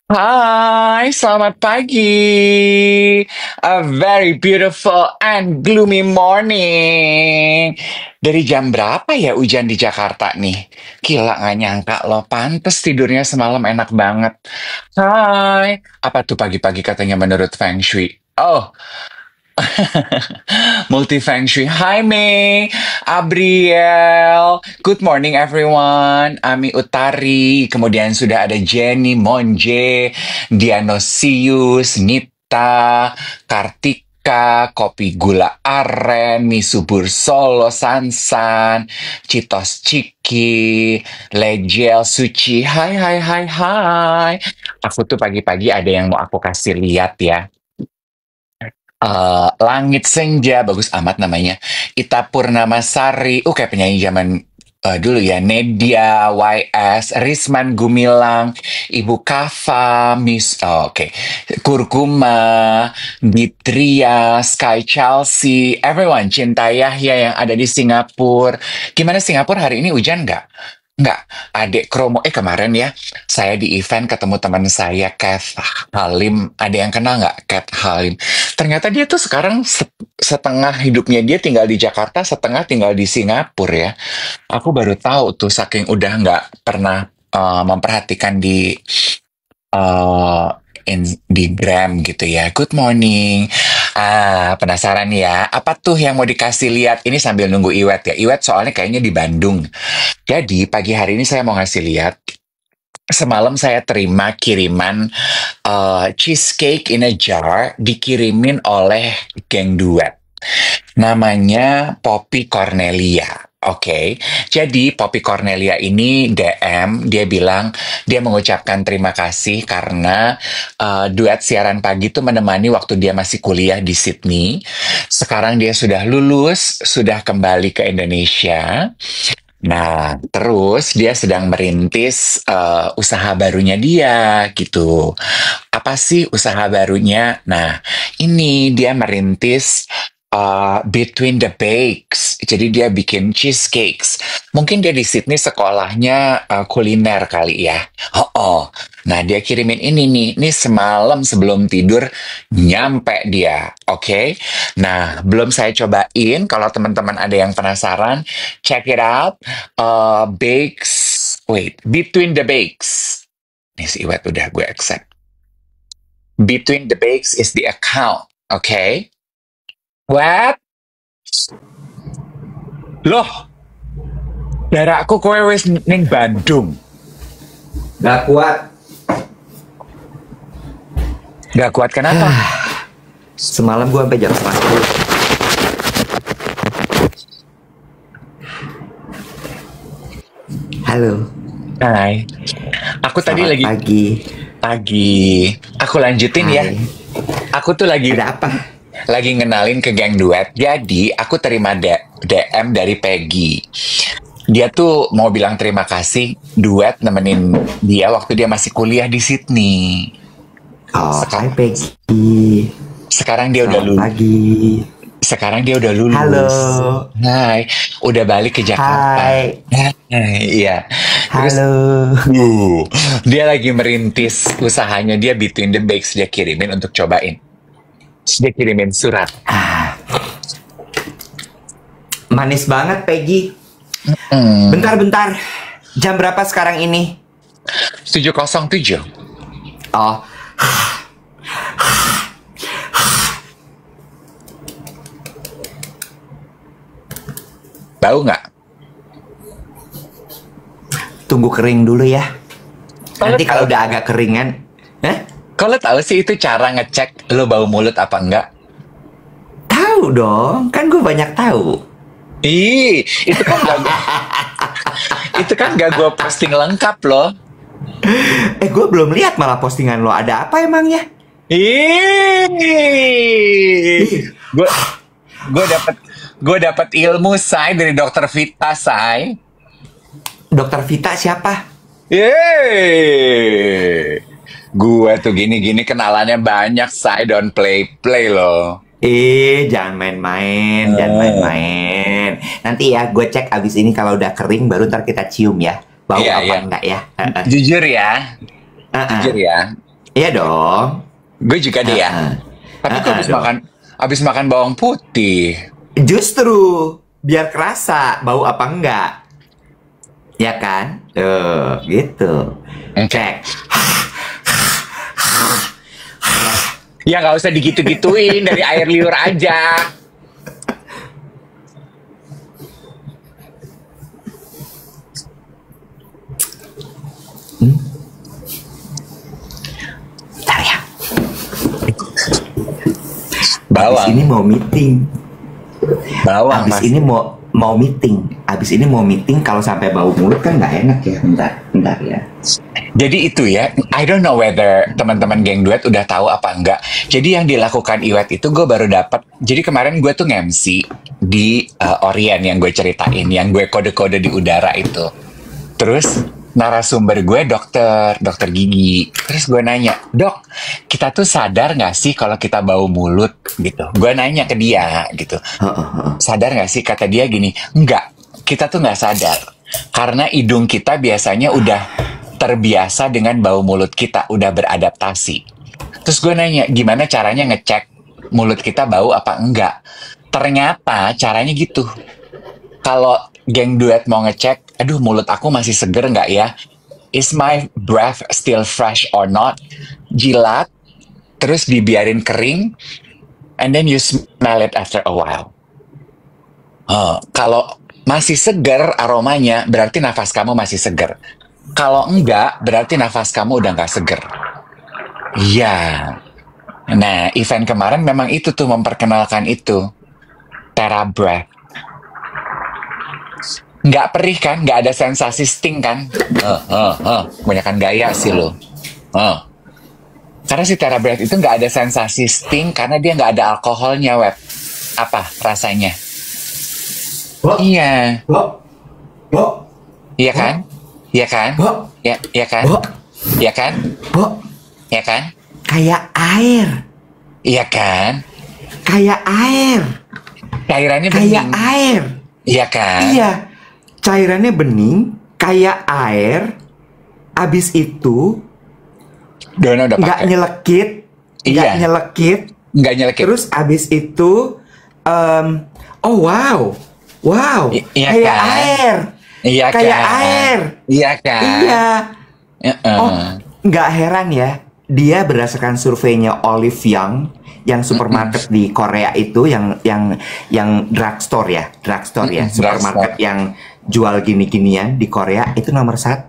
Hai, selamat pagi. A very beautiful and gloomy morning. Dari jam berapa ya hujan di Jakarta nih? Gila, nggak nyangka loh. Pantes tidurnya semalam enak banget. Hai, apa tuh pagi-pagi katanya menurut Feng Shui? Oh, multi Feng Shui. Hai Mei, Abriel. Good morning everyone. Ami Utari. Kemudian sudah ada Jenny Monje, Dianosius, Nita, Kartika, Kopi Gula Aren, Misubur Solo, Sansan, Citos Ciki, Lejel Suci. Hai, hai, hai, hai. Aku tuh pagi-pagi ada yang mau aku kasih lihat ya. Langit Senja, bagus amat namanya. Ita Purnamasari, kayak penyanyi zaman dulu ya. Nedia, YS, Risman Gumilang, Ibu Kava, oke. Kurkuma, Ditria, Sky Chelsea, everyone, Cinta Yahya yang ada di Singapura. Gimana Singapura hari ini hujan nggak? Nggak, Adek Kromo. Kemarin ya, saya di event ketemu teman saya, Kath Halim. Ada yang kenal nggak Kath Halim? Ternyata dia tuh sekarang setengah hidupnya dia tinggal di Jakarta, setengah tinggal di Singapura ya. Aku baru tahu tuh saking udah nggak pernah memperhatikan eh, di Gram gitu ya. Good morning. Penasaran ya, apa tuh yang mau dikasih lihat? Ini sambil nunggu Iwet ya. Iwet soalnya kayaknya di Bandung. Jadi pagi hari ini saya mau ngasih lihat. Semalam saya terima kiriman cheesecake in a jar dikirimin oleh geng duet. Namanya Poppy Cornelia. Oke, jadi Poppy Cornelia ini DM, dia bilang dia mengucapkan terima kasih karena duet siaran pagi itu menemani waktu dia masih kuliah di Sydney. Sekarang dia sudah lulus, sudah kembali ke Indonesia. Nah, terus dia sedang merintis usaha barunya dia gitu. Apa sih usaha barunya? Nah, ini dia merintis Between the Bakes. Jadi dia bikin cheesecakes. Mungkin dia di Sydney sekolahnya kuliner kali ya. Oh. Nah, dia kirimin ini nih. Ini semalam sebelum tidur nyampe dia. Oke. Nah, belum saya cobain. Kalau teman-teman ada yang penasaran, check it out. Between the Bakes. Nih si Iwet udah gue accept. Between the Bakes is the account. Oke. What? Loh, darakku kowe wis ning Bandung. Gak kuat. Gak kuat kenapa? Semalam gua sampai jam 10. Halo. Hai. Aku tadi Selamat lagi pagi. Aku lanjutin ya. Hai. Aku tuh lagi Ada apa? ngenalin ke geng duet. Jadi aku terima DM dari Peggy. Dia tuh mau bilang terima kasih duet nemenin dia waktu dia masih kuliah di Sydney. Hai Peggy. Sekarang dia udah Selamat lulus. pagi. Sekarang dia udah lulus. Halo. Hai, udah balik ke Jakarta. Hai. Iya. Terus, Halo. dia lagi merintis usahanya dia Between the Bakes, dia kirimin untuk cobain. Terus dia kirimin surat. Manis banget Peggy. Bentar. Jam berapa sekarang ini? 7:07. Oh. Bau nggak? Tunggu kering dulu ya. Nanti kalau tahu- udah agak keringan. Kalau tahu sih itu cara ngecek lo bau mulut apa enggak? Tahu dong, kan gue banyak tahu. Ih, itu kan gak gue posting lengkap loh. Gue belum lihat malah postingan lo. Ada apa emangnya? Gue dapat ilmu say dari Dokter Vita say. Dokter Vita siapa? Gue tuh gini-gini kenalannya banyak say, don't play loh. Jangan main-main, jangan main-main. Nanti ya, gue cek abis ini kalau udah kering baru ntar kita cium ya. Bau Iya, apa iya. enggak ya? Jujur ya, Ah, ah. Jujur ya. Iya dong. Gue juga deh ya. Ah, Tapi ah. gue Ah, habis dong. makan bawang putih. Justru biar kerasa bau apa enggak, ya kan? Tuh, gitu. Oke. Cek. Ya nggak usah digitu-gituin, dari air liur aja. Bentar ya. Abis Bawang, ini mau meeting. bawang Abis mas. ini mau meeting. Abis ini mau meeting, kalau sampai bau mulut kan nggak enak ya. Bentar ya. Jadi itu ya, I don't know whether teman-teman geng duet udah tahu apa enggak. Jadi yang dilakukan Iwet itu gue baru dapat. Jadi kemarin gue tuh nge-MC di Orient yang gue ceritain, yang gue kode-kode di udara itu. Terus narasumber gue dokter gigi. Terus gue nanya, dok, kita tuh sadar nggak sih kalau kita bau mulut gitu? Gue nanya ke dia gitu, sadar nggak sih? Kata dia gini, enggak, kita tuh nggak sadar. Karena hidung kita biasanya udah terbiasa dengan bau mulut kita, udah beradaptasi. Terus gue nanya, gimana caranya ngecek mulut kita bau apa enggak? Ternyata caranya gitu. Kalau geng duet mau ngecek, aduh mulut aku masih seger nggak ya? Is my breath still fresh or not? Jilat, terus dibiarin kering, and then you smell it after a while. Kalau masih seger aromanya, berarti nafas kamu masih seger. Kalau enggak, berarti nafas kamu udah nggak seger. Iya. Nah, event kemarin memang itu tuh memperkenalkan itu. TheraBreath. Nggak perih kan? Nggak ada sensasi sting kan? Kebanyakan gaya sih lo. Karena si TheraBreath itu nggak ada sensasi sting karena dia nggak ada alkoholnya, Web. Apa rasanya? Iya. Iya kan? Iya kan? Ya, iya kan? Iya kan? Iya kan? Kayak air. Iya kan? Kayak air. Cairannya Kayak bening. air. Iya kan? Iya. Cairannya bening, kayak air. Abis itu Dona udah nggak pakai. nyelekit, nggak Iya. nyelekit. Nggak nyelekit. Terus abis itu, oh wow, Iya kayak kan? air, Iya kayak kan? air. Iya kan? Iya. Heeh. Oh, nggak heran ya. Dia berdasarkan surveinya Olive Young yang supermarket di Korea itu, yang drugstore ya, supermarket yang jual gini-ginian di Korea itu nomor 1.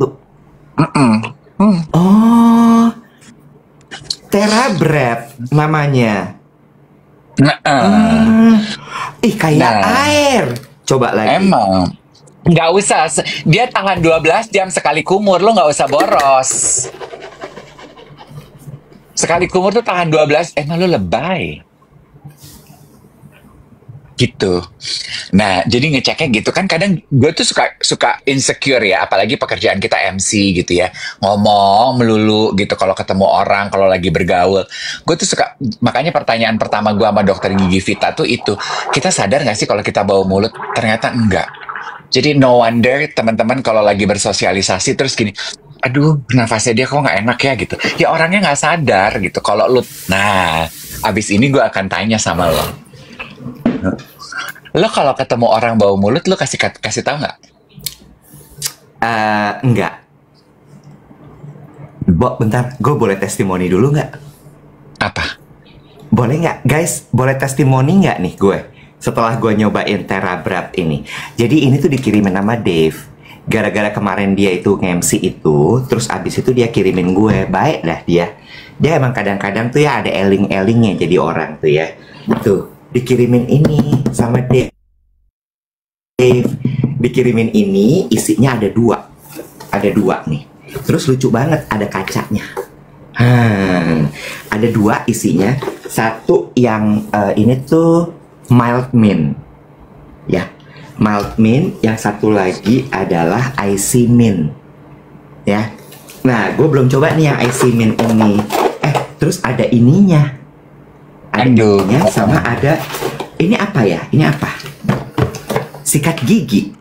Oh, TheraBreath namanya. Ih, kayak Nah. air. Coba lagi. Emang. Nggak usah. Dia tahan 12 jam sekali kumur. Lo nggak usah boros. Sekali kumur tuh tahan 12. Emang lo lebay. Gitu. Nah, jadi ngeceknya gitu kan kadang gue tuh suka insecure ya, apalagi pekerjaan kita MC gitu ya. Ngomong melulu gitu kalau ketemu orang, kalau lagi bergaul. Gue tuh suka, makanya pertanyaan pertama gue sama dokter gigi Vita tuh itu, kita sadar nggak sih kalau kita bau mulut? Ternyata enggak. Jadi no wonder teman-teman kalau lagi bersosialisasi terus gini, aduh nafasnya dia kok nggak enak ya gitu. Ya orangnya nggak sadar gitu. Kalau lu, nah abis ini gue akan tanya sama lo. Lo kalau ketemu orang bau mulut, lo kasih tahu nggak? Enggak. Bentar, gue boleh testimoni dulu nggak? Apa? Boleh nggak, guys? Boleh testimoni nggak nih gue? Setelah gue nyobain TheraBreath ini. Jadi ini tuh dikirimin sama Dave. Gara-gara kemarin dia itu nge-MC itu, terus abis itu dia kirimin gue. Baik dah dia. Dia emang kadang-kadang tuh ya ada eling-elingnya jadi orang tuh ya. Tuh, dikirimin ini sama Dave. Dikirimin ini, isinya ada 2. Ada 2 nih. Terus lucu banget, ada kacanya. Ada 2 isinya. Satu yang ini tuh mild mint. Ya, mild mint. Yang satu lagi adalah icy mint. Ya. Nah, gue belum coba nih yang icy mint ini. Terus ada ininya. Ada ininya sama ada, ini apa ya? Ini apa? Sikat gigi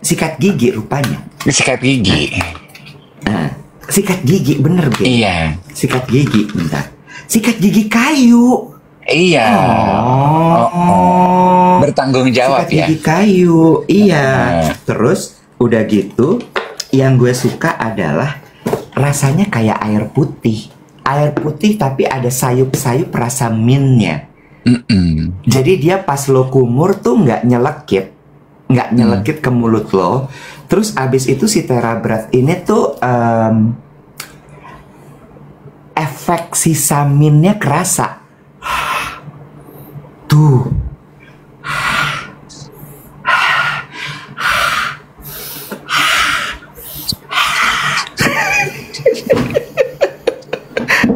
rupanya. Sikat gigi. Nah, Sikat gigi, bener Beb. Iya. Sikat gigi, bentar. Sikat gigi kayu. Iya. Bertanggung jawab Sikat ya. gigi kayu, iya. Terus udah gitu, yang gue suka adalah rasanya kayak air putih. Air putih tapi ada sayup-sayup rasa mintnya. Jadi dia pas lo kumur tuh nggak nyelekit ke mulut lo. Terus abis itu si TheraBreath ini tuh efek sisa mintnya kerasa. Tuh.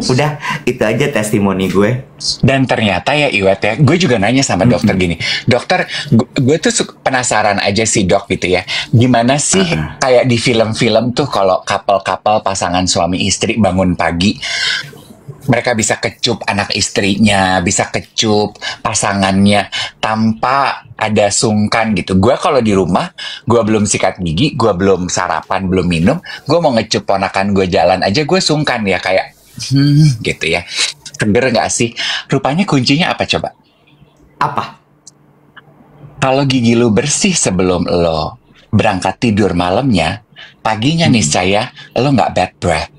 Udah, itu aja testimoni gue. Dan ternyata ya Iwet ya, gue juga nanya sama dokter gini, dokter, gue tuh penasaran aja sih dok gitu ya, gimana sih kayak di film-film tuh kalau couple-couple pasangan suami istri bangun pagi, mereka bisa kecup anak istrinya, bisa kecup pasangannya tanpa ada sungkan gitu. Gue kalau di rumah, gue belum sikat gigi, gue belum sarapan, belum minum, gue mau ngecup ponakan gue jalan aja, gue sungkan ya kayak gitu ya. Seger nggak sih? Rupanya kuncinya apa coba? Apa? Kalau gigi lu bersih sebelum lo berangkat tidur malamnya, paginya niscaya lo nggak bad breath.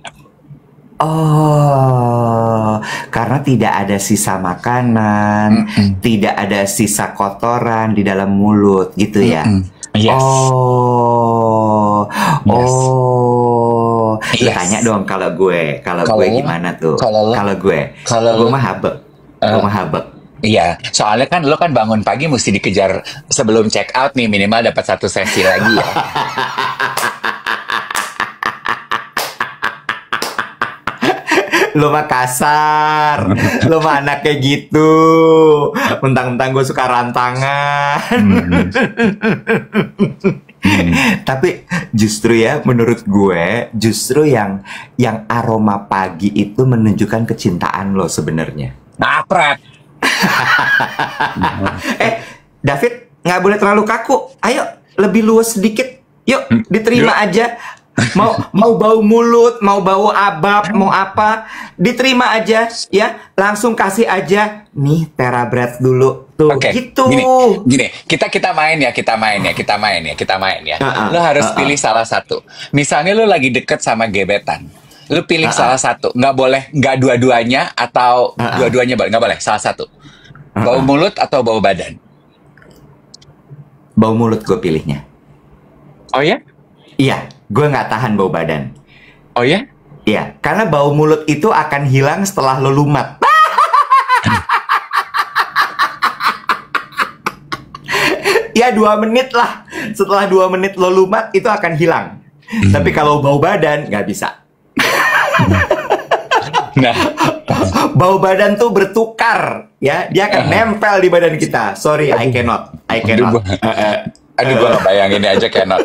Oh, karena tidak ada sisa makanan, tidak ada sisa kotoran di dalam mulut, gitu ya? Yes. Oh, Yes. oh. Lu Yes. tanya dong kalau gue Kalau lo- gimana tuh? kalau lo- Kalau gue lo- mah habek, gue mah habek. Iya, soalnya kan lo kan bangun pagi mesti dikejar sebelum check out nih, minimal dapat 1 sesi lagi ya. Lo mah kasar, lo mah anak kayak gitu. Mentang-mentang gue suka rantangan. Tapi justru ya, menurut gue, justru yang aroma pagi itu menunjukkan kecintaan lo sebenarnya. Napret. David, nggak boleh terlalu kaku. Ayo, lebih luas sedikit. Yuk, diterima aja. Mau bau mulut, mau bau abab, mau apa, diterima aja ya. Langsung kasih aja nih TheraBreath dulu tuh. Oke, Gitu. gini, kita main ya. Lo harus pilih salah satu. Misalnya lo lagi deket sama gebetan, lo pilih salah satu. Nggak boleh, nggak dua-duanya atau dua-duanya boleh, nggak boleh. Salah satu. Bau mulut atau bau badan? Bau mulut gue pilihnya. Oh ya? Iya, gue nggak tahan bau badan. Oh ya? Iya, karena bau mulut itu akan hilang setelah lo lumat. Ya 2 menit lah. Setelah 2 menit lo lumat itu akan hilang. Tapi kalau bau badan nggak bisa. Nah, Bau badan tuh bertukar, ya. Dia akan nempel di badan kita. Sorry, I cannot. aduh gue nggak bayangin aja cannot.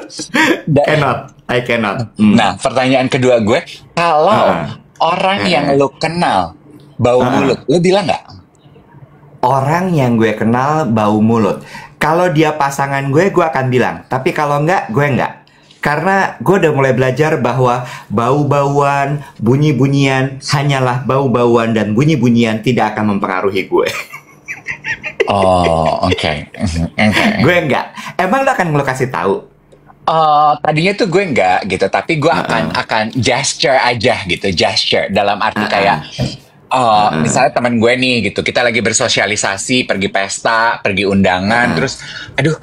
I cannot. Nah, pertanyaan kedua gue, kalau orang yang lo kenal bau mulut, lo bilang nggak? Orang yang gue kenal bau mulut. Kalau dia pasangan gue akan bilang. Tapi kalau enggak, gue enggak. Karena gue udah mulai belajar bahwa bau-bauan, bunyi-bunyian hanyalah bau-bauan dan bunyi-bunyian tidak akan mempengaruhi gue. Oh, oke. Gue enggak. Emang lo akan lo kasih tahu? Tadinya tuh gue enggak gitu, tapi gue akan gesture aja gitu, gesture dalam arti kayak misalnya teman gue nih gitu, kita lagi bersosialisasi, pergi pesta, pergi undangan, terus aduh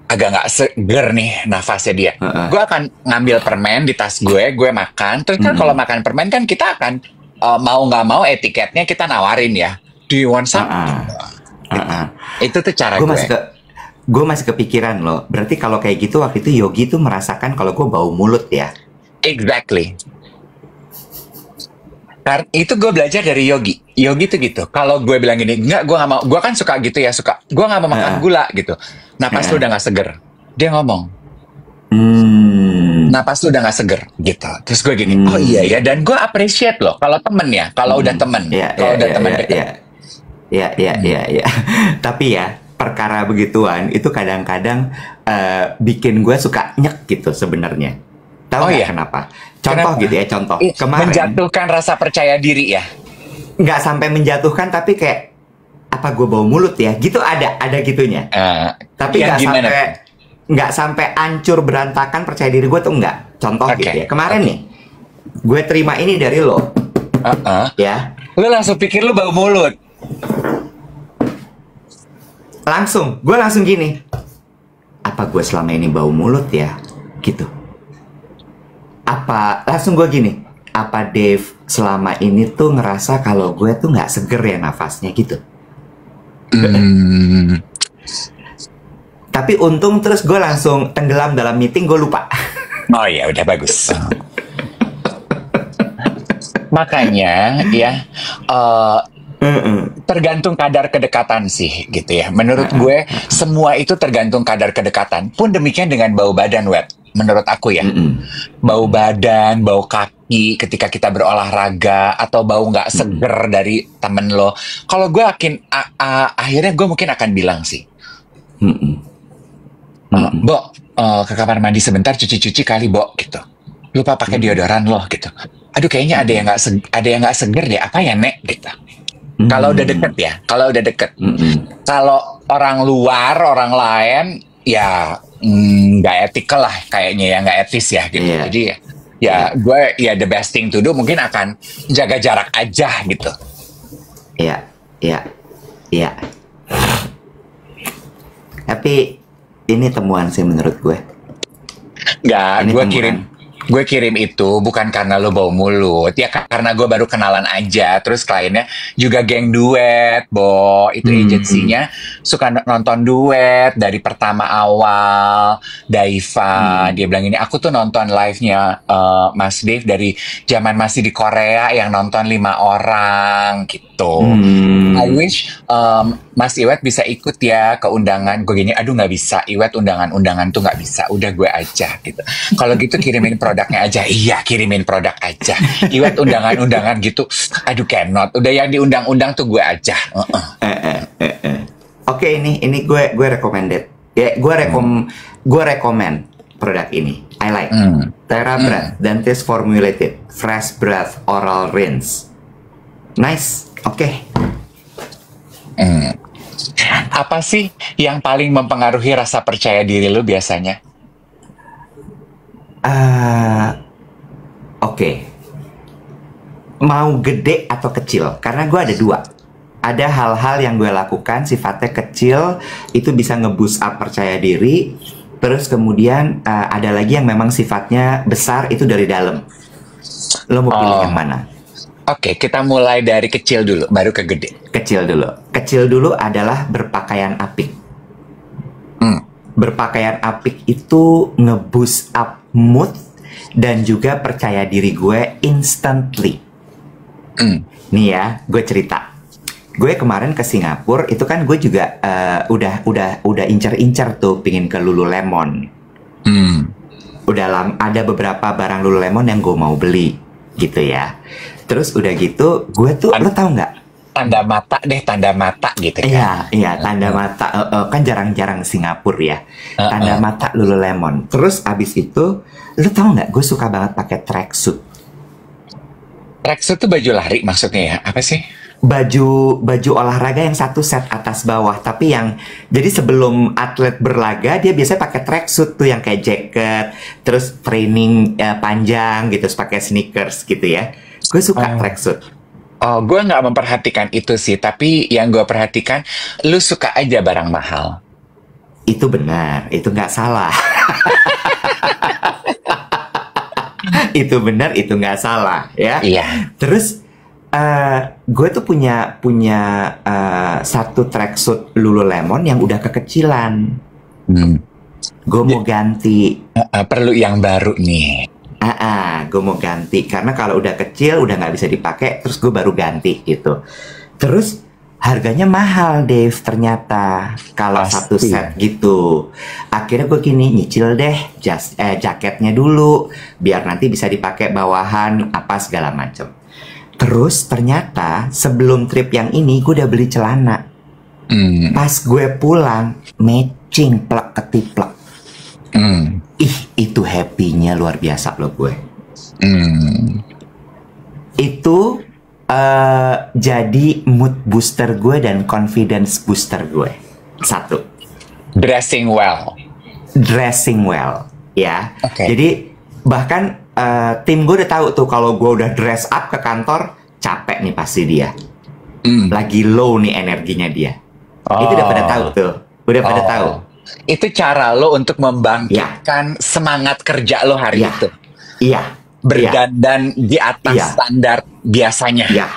agak nggak seger nih nafasnya dia. Gue akan ngambil permen di tas gue makan. Terus kan kalau makan permen kan kita akan mau nggak mau etiketnya kita nawarin ya. Do you want some? Itu tuh cara gue. Gue masih kepikiran loh. Berarti kalau kayak gitu waktu itu Yogi tuh merasakan kalau gue bau mulut ya. Exactly. Karena itu gue belajar dari Yogi. Yogi tuh gitu. Kalau gue bilang gini, enggak, gue nggak mau. Gue kan suka gitu ya, gue nggak mau makan gula gitu. Napas lu udah nggak seger. Dia ngomong. Napas lu udah nggak seger gitu. Terus gue gini, oh iya ya. Dan gue appreciate loh. Kalau temen ya, kalau udah temen, kalau udah temen deket. Ya. Tapi ya perkara begituan itu kadang-kadang bikin gue suka nyek gitu sebenarnya. Tahu Oh nggak ya, kenapa? Contoh kenapa? gitu ya, contoh. Kemarin Menjatuhkan rasa percaya diri ya. nggak sampai menjatuhkan, tapi kayak apa gue bau mulut ya? Gitu ada gitunya. Eh, Tapi yang gimana? nggak sampai hancur berantakan percaya diri gue tuh nggak. Contoh Oke, gitu ya. Kemarin oke. nih, gue terima ini dari lo, Heeh. ya. Lu langsung pikir lu bau mulut. Gue langsung gini. Apa gue selama ini bau mulut ya? Gitu. Langsung gue gini. Apa Dave selama ini tuh ngerasa kalau gue tuh nggak seger ya nafasnya gitu. Hmm. Tapi untung terus gue langsung tenggelam dalam meeting, gue lupa. Oh ya, udah bagus. Makanya ya, tergantung kadar kedekatan sih gitu ya. Menurut gue semua itu tergantung kadar kedekatan. Pun demikian dengan bau badan, Wet. Menurut aku ya, bau badan, bau kaki ketika kita berolahraga, atau bau nggak seger dari temen lo. Kalau gue akhirnya gue mungkin akan bilang sih, Bo, ke kamar mandi sebentar, cuci-cuci kali, Bo, gitu. Lupa pakai deodoran loh, gitu. Aduh, kayaknya ada yang nggak seger deh. Apa ya, Nek? Gitu. Kalau udah deket ya, kalau udah deket. Kalau orang luar, orang lain, ya nggak etikal lah, kayaknya ya, nggak etis ya, gitu. Iya. Jadi ya gue ya the best thing to do mungkin akan jaga jarak aja gitu. Iya, iya, iya. Tapi ini temuan sih menurut gue. Nggak, Ini gue temuan. kirim itu bukan karena lo bau mulut, ya karena gue baru kenalan aja. Terus kliennya juga geng duet, Bo. Itu agensinya suka nonton duet dari pertama awal. Daiva, dia bilang ini, aku tuh nonton live-nya Mas Dave dari zaman masih di Korea yang nonton 5 orang gitu. I wish Mas Iwet bisa ikut ya ke undangan. Gue gini, aduh nggak bisa, Iwet undangan-undangan tuh nggak bisa. Udah gue aja gitu. Kalau gitu kirimin produknya aja. Iya, kirimin produk aja. Iwet undangan-undangan gitu. Aduh, cannot. Udah yang diundang-undang tuh gue aja. Oke, ini gue recommended. Ya, gue recommend produk ini. I like. TheraBreath Dentist Formulated Fresh Breath Oral Rinse. Nice. Oke. Apa sih yang paling mempengaruhi rasa percaya diri lu biasanya? Oke. Mau gede atau kecil? Karena gue ada dua. Ada hal-hal yang gue lakukan sifatnya kecil, itu bisa nge-boost up percaya diri. Terus kemudian ada lagi yang memang sifatnya besar, itu dari dalam. Lo mau pilih yang mana? Oke, kita mulai dari kecil dulu, baru ke gede. Kecil dulu. Kecil dulu adalah berpakaian apik. Berpakaian apik itu nge-boost up mood dan juga percaya diri gue instantly. Nih ya, gue cerita. Gue kemarin ke Singapura, itu kan gue juga udah incer-incer tuh pingin ke Lululemon. Ada beberapa barang Lululemon yang gue mau beli gitu ya. Terus udah gitu, gue tuh, lo tau nggak? Tanda mata gitu kan? Iya, tanda mata. Kan jarang-jarang Singapura ya. Tanda mata Lululemon. Terus abis itu, lo tau nggak? Gue suka banget pakai tracksuit. Tracksuit tuh baju lari maksudnya ya? Apa sih? Baju olahraga yang satu set atas bawah, tapi yang jadi sebelum atlet berlaga dia biasanya pakai tracksuit tuh yang kayak jacket, terus training panjang gitu, terus pakai sneakers gitu ya. Gue suka tracksuit. Oh, gue nggak memperhatikan itu sih, tapi yang gue perhatikan, lu suka aja barang mahal. Itu benar, itu nggak salah. Itu benar, itu nggak salah ya. Iya. Terus gue tuh punya satu tracksuit Lululemon yang udah kekecilan. Gue mau ganti. Perlu yang baru nih. Gue mau ganti karena kalau udah kecil udah nggak bisa dipakai, terus gue baru ganti gitu. Terus harganya mahal, Dave, ternyata kalau satu set gitu. Akhirnya gue gini, nyicil deh jaketnya dulu biar nanti bisa dipakai bawahan apa segala macem. Terus ternyata sebelum trip yang ini gue udah beli celana. Pas gue pulang matching plek ketiplek. Itu happy-nya luar biasa loh gue. Hmm. Itu jadi mood booster gue dan confidence booster gue. Satu. Dressing well. Dressing well, ya. Oke. Jadi bahkan tim gue udah tahu tuh kalau gue udah dress up ke kantor, capek nih pasti dia. Lagi low nih energinya dia. Itu udah pada tahu tuh. Udah pada tahu. Itu cara lo untuk membangkitkan semangat kerja lo hari itu. Iya. Berdandan di atas standar biasanya. Iya.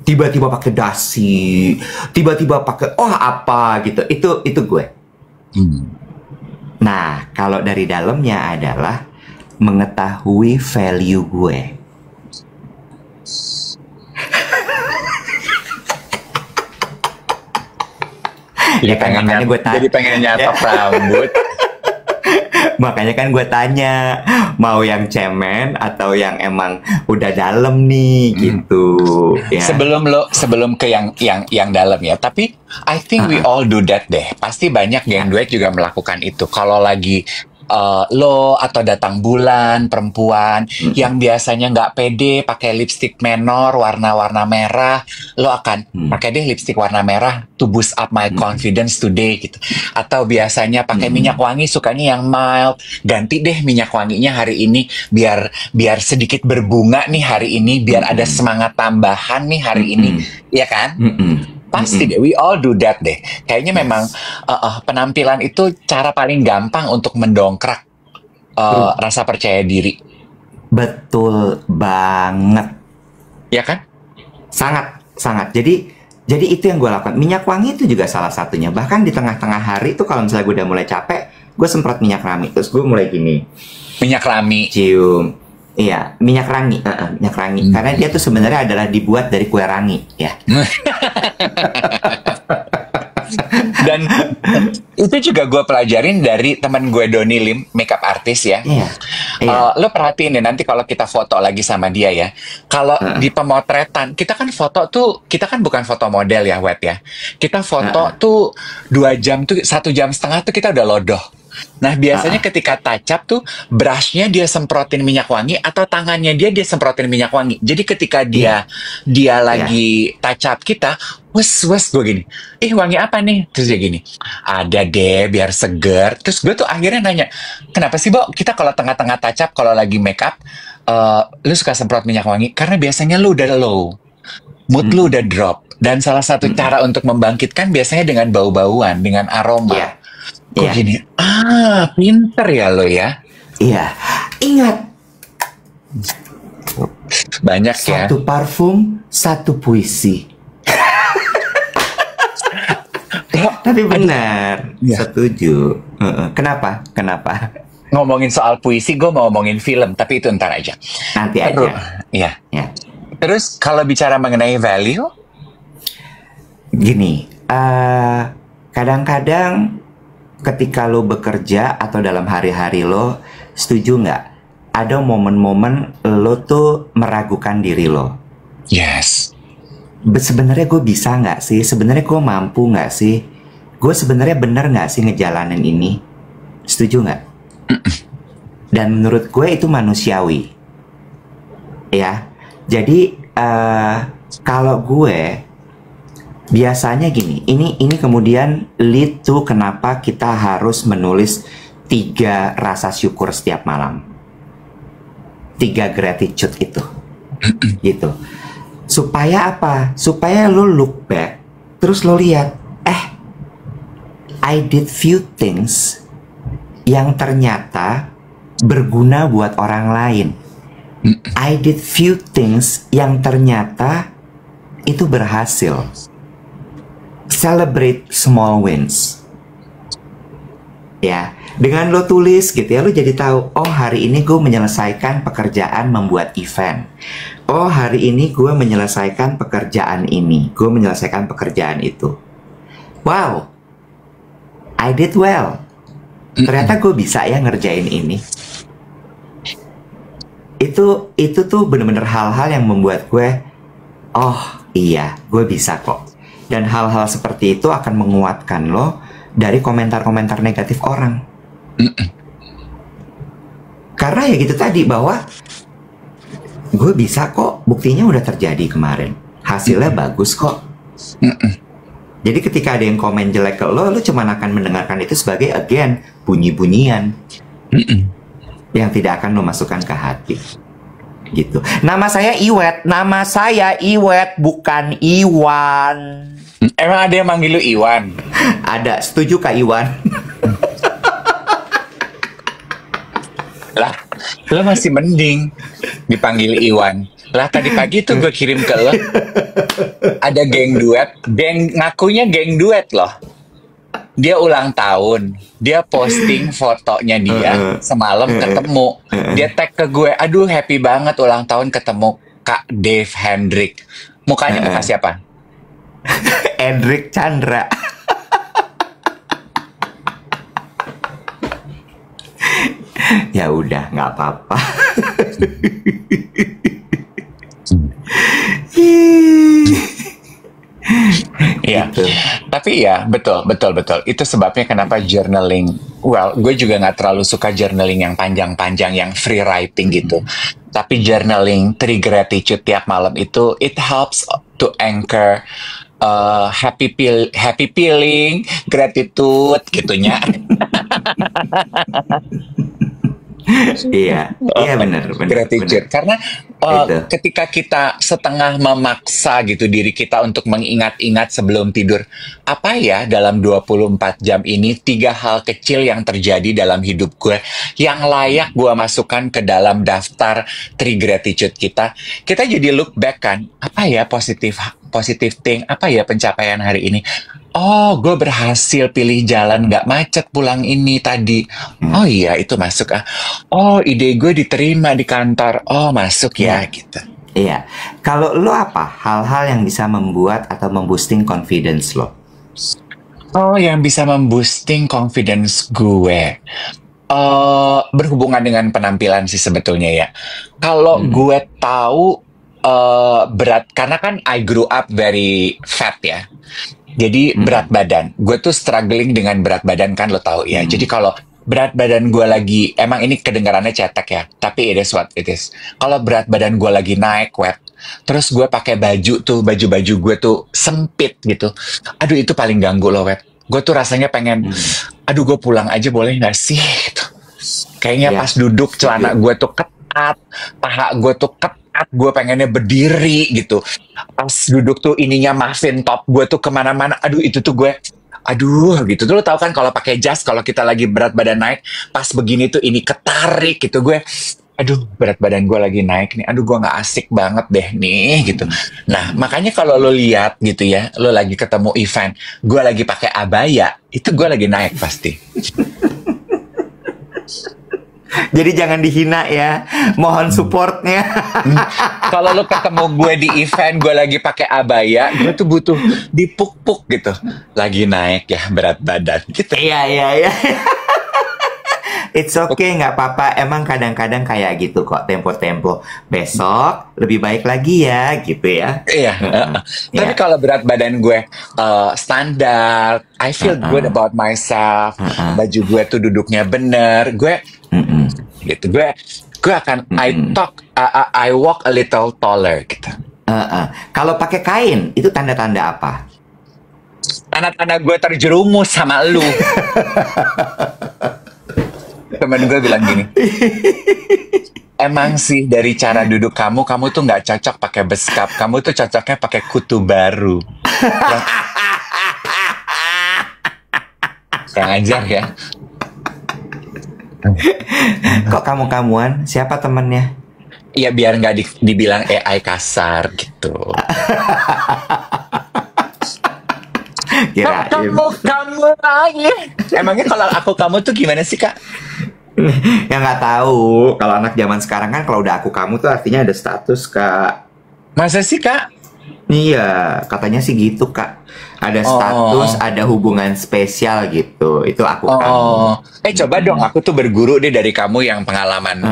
Tiba-tiba pakai dasi, tiba-tiba pakai apa gitu. Itu gue. Nah, kalau dari dalamnya adalah mengetahui value gue. Jadi pengen nyatap rambut. Makanya kan gue tanya, mau yang cemen atau yang emang udah dalam nih gitu. Ya. Sebelum ke yang dalam ya. Tapi I think we all do that deh. Pasti banyak geng duet juga melakukan itu. Kalau lagi lo atau datang bulan perempuan yang biasanya nggak pede pakai lipstick menor warna-warna merah, lo akan pakai deh lipstick warna merah to boost up my confidence today gitu. Atau biasanya pakai minyak wangi, sukanya yang mild, ganti deh minyak wanginya hari ini biar sedikit berbunga nih hari ini, biar ada semangat tambahan nih hari ini, ya kan? Pasti deh, we all do that deh. Kayaknya memang penampilan itu cara paling gampang untuk mendongkrak rasa percaya diri. Betul banget. Ya kan? Sangat. Jadi itu yang gue lakukan. Minyak wangi itu juga salah satunya. Bahkan di tengah-tengah hari itu kalau misalnya gue udah mulai capek, gue semprot minyak rangi. Terus gue mulai gini. Minyak rangi. Cium. Iya, minyak rangi. Minyak rangi. Karena dia tuh sebenarnya adalah dibuat dari kue rangi. Ya. Dan itu juga gue pelajarin dari teman gue Doni Lim, makeup artist ya. Iya. Lo perhatiin deh nanti kalau kita foto lagi sama dia ya. Kalau di pemotretan, kita kan bukan foto model ya, Wet ya. Kita foto tuh 2 jam tuh, 1 jam setengah tuh kita udah lodoh. Nah biasanya ketika touch up tuh brushnya dia semprotin minyak wangi atau tangannya dia semprotin minyak wangi. Jadi ketika dia lagi touch up kita, wes gue gini, wangi apa nih? Terus dia gini, ada deh biar seger. Terus gue tuh akhirnya nanya, kenapa sih Bo kita kalau tengah-tengah touch up kalau lagi make up lu suka semprot minyak wangi? Karena biasanya lu udah low, mood lu udah drop. Dan salah satu cara untuk membangkitkan biasanya dengan bau-bauan, dengan aroma. Kok gini, pinter ya lo ya. Iya, ingat. Banyak ya. Satu parfum, satu puisi. Tapi benar, setuju. Kenapa? Ngomongin soal puisi, gue mau ngomongin film, tapi itu ntar aja. Nanti aja. Iya. Terus kalau bicara mengenai value? Gini, kadang-kadang ketika lo bekerja atau dalam hari-hari lo, setuju nggak? Ada momen-momen lo tuh meragukan diri lo. Yes. Sebenarnya gue bisa nggak sih? Sebenarnya gue mampu nggak sih? Gue sebenarnya bener nggak sih ngejalanin ini? Setuju nggak? Dan menurut gue itu manusiawi. Ya. Jadi kalau gue biasanya gini, ini kemudian lead to kenapa kita harus menulis 3 rasa syukur setiap malam. 3 gratitude itu. Gitu. Supaya apa? Supaya lo look back, terus lo lihat, I did few things yang ternyata berguna buat orang lain. I did few things yang ternyata itu berhasil. Celebrate small wins. Ya, dengan lo tulis gitu ya, lo jadi tahu, oh hari ini gue menyelesaikan pekerjaan membuat event. Oh hari ini gue menyelesaikan pekerjaan ini, gue menyelesaikan pekerjaan itu. Wow, I did well. Ternyata gue bisa ya ngerjain ini. Itu tuh bener-bener hal-hal yang membuat gue, oh iya, gue bisa kok. Dan hal-hal seperti itu akan menguatkan lo dari komentar-komentar negatif orang. Karena ya gitu tadi, bahwa gue bisa kok, buktinya udah terjadi kemarin, hasilnya bagus kok. Jadi ketika ada yang komen jelek ke lo cuma akan mendengarkan itu sebagai again bunyi-bunyian yang tidak akan lo masukkan ke hati. Gitu. Nama saya Iwet, bukan Iwan. Emang ada yang manggil lu Iwan? Ada, setuju Kak Iwan? Lah, lo masih mending dipanggil Iwan. Lah tadi pagi tuh gue kirim ke lo, ada geng duet, ngakunya geng duet loh. Dia ulang tahun, dia posting fotonya dia semalam ketemu. Dia tag ke gue, aduh happy banget ulang tahun ketemu Kak Dave Hendrik. Mukanya muka siapa? Hendrik Chandra. Ya udah, nggak apa-apa. Iya, Gitu. tapi ya betul. Itu sebabnya kenapa journaling. Well, gue juga nggak terlalu suka journaling yang panjang-panjang, yang free writing gitu. Tapi journaling 3 gratitude tiap malam itu, it helps to anchor happy feeling, gratitude gitunya. Iya, benar. Gratitude. Karena ketika kita setengah memaksa gitu diri kita untuk mengingat-ingat sebelum tidur, apa ya dalam 24 jam ini 3 hal kecil yang terjadi dalam hidup gue yang layak gue masukkan ke dalam daftar 3 gratitude kita jadi look back kan, apa ya positive thing, apa ya pencapaian hari ini. Oh, gue berhasil pilih jalan nggak macet pulang ini tadi. Oh iya, itu masuk. Oh, ide gue diterima di kantor. Oh, masuk ya, gitu. Iya. Kalau lo apa hal-hal yang bisa membuat atau memboosting confidence lo? Oh, yang bisa memboosting confidence gue. Berhubungan dengan penampilan sih sebetulnya ya. Kalau gue tahu berat, karena kan I grew up very fat ya. Jadi berat badan, gue tuh struggling dengan berat badan kan, lo tahu ya. Jadi kalau berat badan gue lagi, emang ini kedengarannya cetek ya, tapi it is what it is. Kalau berat badan gue lagi naik, terus gue pakai baju gue tuh sempit gitu. Aduh, itu paling ganggu loh, Gue tuh rasanya pengen, aduh gue pulang aja boleh nggak sih? Gitu. Kayaknya pas duduk celana gue tuh ketat, paha gue tuh ketat. Gue pengennya berdiri gitu. Pas duduk tuh ininya muffin top gue tuh kemana-mana. Aduh, itu tuh gue, aduh gitu. Tuh lo tau kan kalau pakai jas, kalau kita lagi berat badan naik, pas begini tuh ini ketarik gitu. Gue, aduh berat badan gue lagi naik nih. Aduh, gue nggak asik banget deh nih gitu. Nah, makanya kalau lo lihat gitu ya, lo lagi ketemu event, gue lagi pakai abaya, itu gue lagi naik pasti. Jadi jangan dihina ya, mohon supportnya. Kalau lo ketemu gue di event, gue lagi pakai abaya, gue tuh butuh dipuk-puk gitu. Lagi naik ya berat badan gitu. Iya. It's okay, nggak apa-apa. Emang kadang-kadang kayak gitu kok, tempo-tempo. Besok lebih baik lagi ya, gitu ya. Iya. Tapi kalau berat badan gue standar, I feel good about myself. Baju gue tuh duduknya bener. Gue gitu. Gue akan I walk a little taller gitu. Kalau pakai kain itu tanda-tanda apa? Tanda-tanda gue terjerumus sama lu. Temen gue bilang gini, emang sih dari cara duduk kamu tuh nggak cocok pakai beskap, kamu tuh cocoknya pakai kutu baru. Yang ajar ya. Kok kamu-kamuan? Siapa temennya? Ya biar nggak dibilang AI kasar gitu. Kamu lagi. Emangnya kalau aku kamu tuh gimana sih, Kak? Ya nggak tahu. Kalau anak zaman sekarang kan kalau udah aku kamu tuh artinya ada status, Kak. Masa sih, Kak? Iya, katanya sih gitu, Kak. Ada status, ada hubungan spesial gitu. Itu aku kamu. Coba dong, aku tuh berguru deh dari kamu yang pengalaman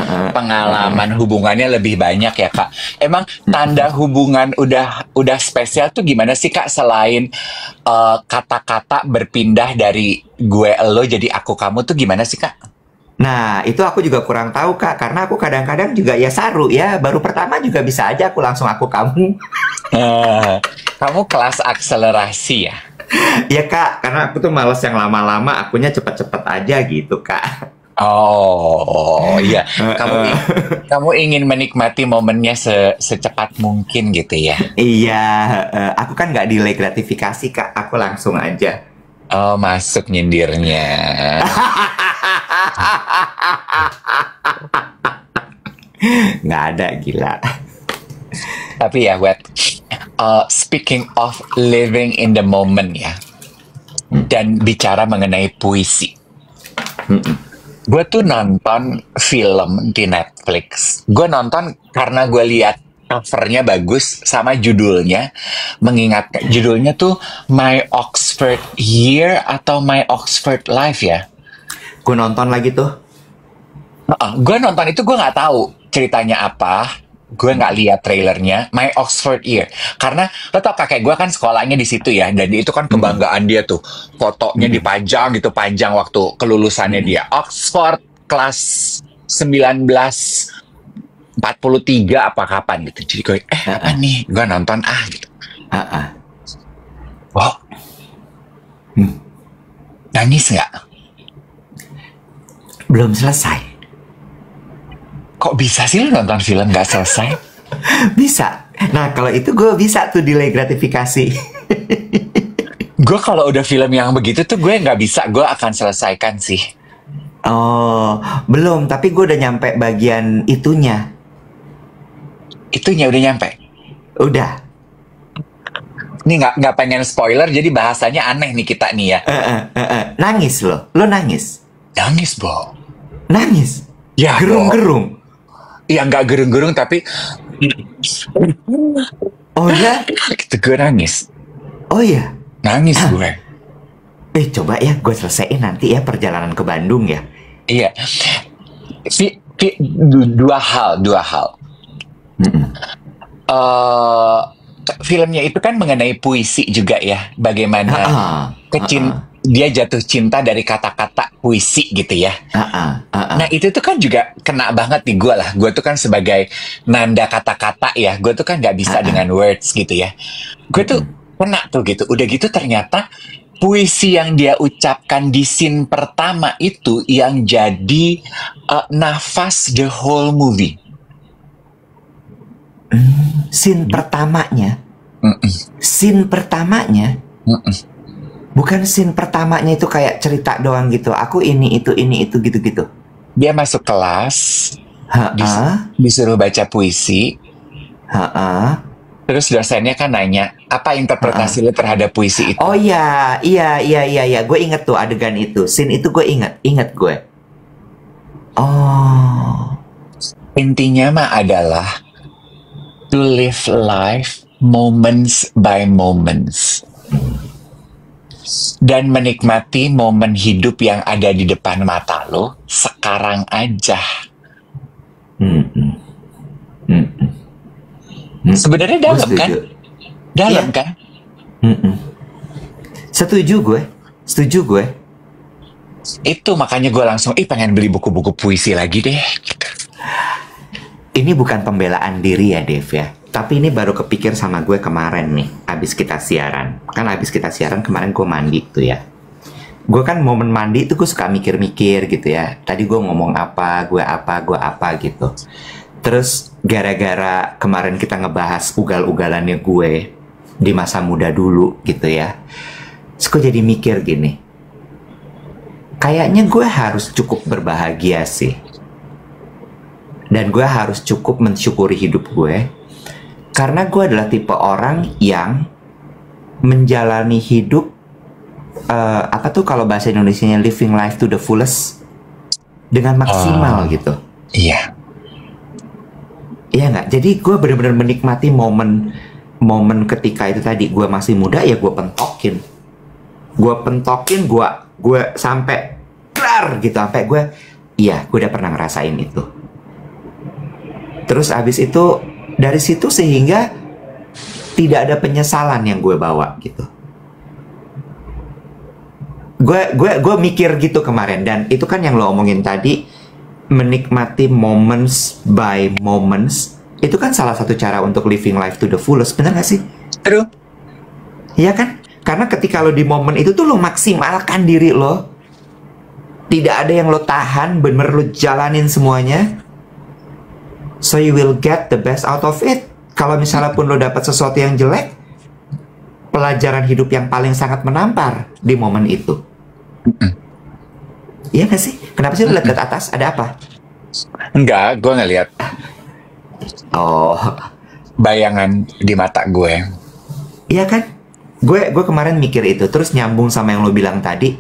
hubungannya lebih banyak ya, Kak. Emang tanda hubungan udah spesial tuh gimana sih, Kak? Selain kata-kata berpindah dari gue lo jadi aku kamu tuh gimana sih, Kak? Nah, itu aku juga kurang tahu, Kak. Karena aku kadang-kadang juga ya saru ya. Baru pertama juga bisa aja aku langsung aku kamu. Eh, kamu kelas akselerasi ya? Ya, Kak. Karena aku tuh males yang lama-lama. Akunya cepet-cepet aja gitu, Kak. Oh, iya. Kamu Heeh. kamu ingin menikmati momennya secepat mungkin gitu ya? Iya, aku kan nggak delay gratifikasi, Kak. Aku langsung aja. Oh, masuk nyindirnya. Nggak ada, gila. Tapi ya, Wet, speaking of living in the moment ya, dan bicara mengenai puisi. Gue tuh nonton film di Netflix. Gue nonton karena gue lihat covernya bagus sama judulnya mengingatkan. Judulnya tuh My Oxford Year atau My Oxford Life ya. Gue nonton lagi tuh. Gue nonton itu gue nggak tahu ceritanya apa. Gue nggak lihat trailernya My Oxford Year karena lo tau kakek gue kan sekolahnya di situ ya, dan itu kan kebanggaan dia tuh, fotonya dipajang gitu, panjang waktu kelulusannya dia Oxford kelas 1943 apa kapan gitu. Jadi gue apa nih, gue nonton gitu. Ah, Wow, nangis nggak? belum selesai. Kok bisa sih lo nonton film nggak selesai? Bisa. Nah, kalau itu gue bisa tuh delay gratifikasi. Gue kalau udah film yang begitu tuh gue nggak bisa, gue akan selesaikan sih. Oh, belum. Tapi gue udah nyampe bagian itunya. Itunya udah nyampe. Udah. Ini nggak pengen spoiler, jadi bahasanya aneh nih kita nih ya. Nangis loh. Lo nangis. Nangis, Bo. Nangis. Ya, Gerung-gerung. Iya, nggak gerung-gerung, tapi Oh ya? gitu gue nangis. Oh ya? Nangis gue. Coba ya gue selesaiin nanti ya perjalanan ke Bandung ya. Iya. Dua hal. Filmnya itu kan mengenai puisi juga ya. Bagaimana dia jatuh cinta dari kata-kata puisi gitu ya. Nah itu tuh kan juga kena banget di gue lah. Gue tuh kan sebagai nanda kata-kata ya. Gue tuh kan nggak bisa dengan words gitu ya. Gue tuh kena tuh gitu. Udah gitu ternyata puisi yang dia ucapkan di scene pertama itu yang jadi nafas the whole movie. Scene pertamanya. Scene pertamanya. Bukan scene pertamanya itu kayak cerita doang gitu. Aku ini itu gitu-gitu. Dia masuk kelas, disuruh baca puisi. Terus dosennya kan nanya, apa interpretasi lu terhadap puisi itu? Oh iya. Gue inget tuh adegan itu. Scene itu gue inget gue. Oh. Intinya mah adalah to live life moments by moments. Dan menikmati momen hidup yang ada di depan mata lo sekarang aja. Sebenarnya dalam kan? Dalam kan? Setuju gue. Itu makanya gue langsung pengen beli buku-buku puisi lagi deh. Ini bukan pembelaan diri ya, Dev ya. Tapi ini baru kepikir sama gue kemarin nih, abis kita siaran. Kan abis kita siaran kemarin gue mandi tuh ya. Gue kan momen mandi tuh gue suka mikir-mikir gitu ya. Tadi gue ngomong apa, gue apa gitu. Terus gara-gara kemarin kita ngebahas ugal-ugalannya gue di masa muda dulu gitu ya. Terus gue jadi mikir gini. Kayaknya gue harus cukup berbahagia sih. Dan gue harus cukup mensyukuri hidup gue. Karena gue adalah tipe orang yang menjalani hidup apa tuh kalau bahasa Indonesianya living life to the fullest dengan maksimal gitu. Iya. Iya nggak? Jadi gue benar-benar menikmati momen ketika itu tadi gue masih muda ya gue pentokin, gue sampai kelar gitu, sampai gue udah pernah ngerasain itu. Terus abis itu dari situ sehingga tidak ada penyesalan yang gue bawa gitu. gue mikir gitu kemarin, dan itu kan yang lo omongin tadi, menikmati moments by moments, itu kan salah satu cara untuk living life to the fullest, benar gak sih? Aduh. Iya kan? Karena ketika lo di momen itu tuh lo maksimalkan diri lo, tidak ada yang lo tahan, bener lo jalanin semuanya, so you will get the best out of it. Kalau misalnya pun lo dapat sesuatu yang jelek, pelajaran hidup yang paling sangat menampar di momen itu. Iya gak sih? Kenapa sih lo lihat ke atas? Ada apa? Enggak, gue ngeliat Oh, bayangan di mata gue. iya kan? Gue kemarin mikir itu, terus nyambung sama yang lo bilang tadi.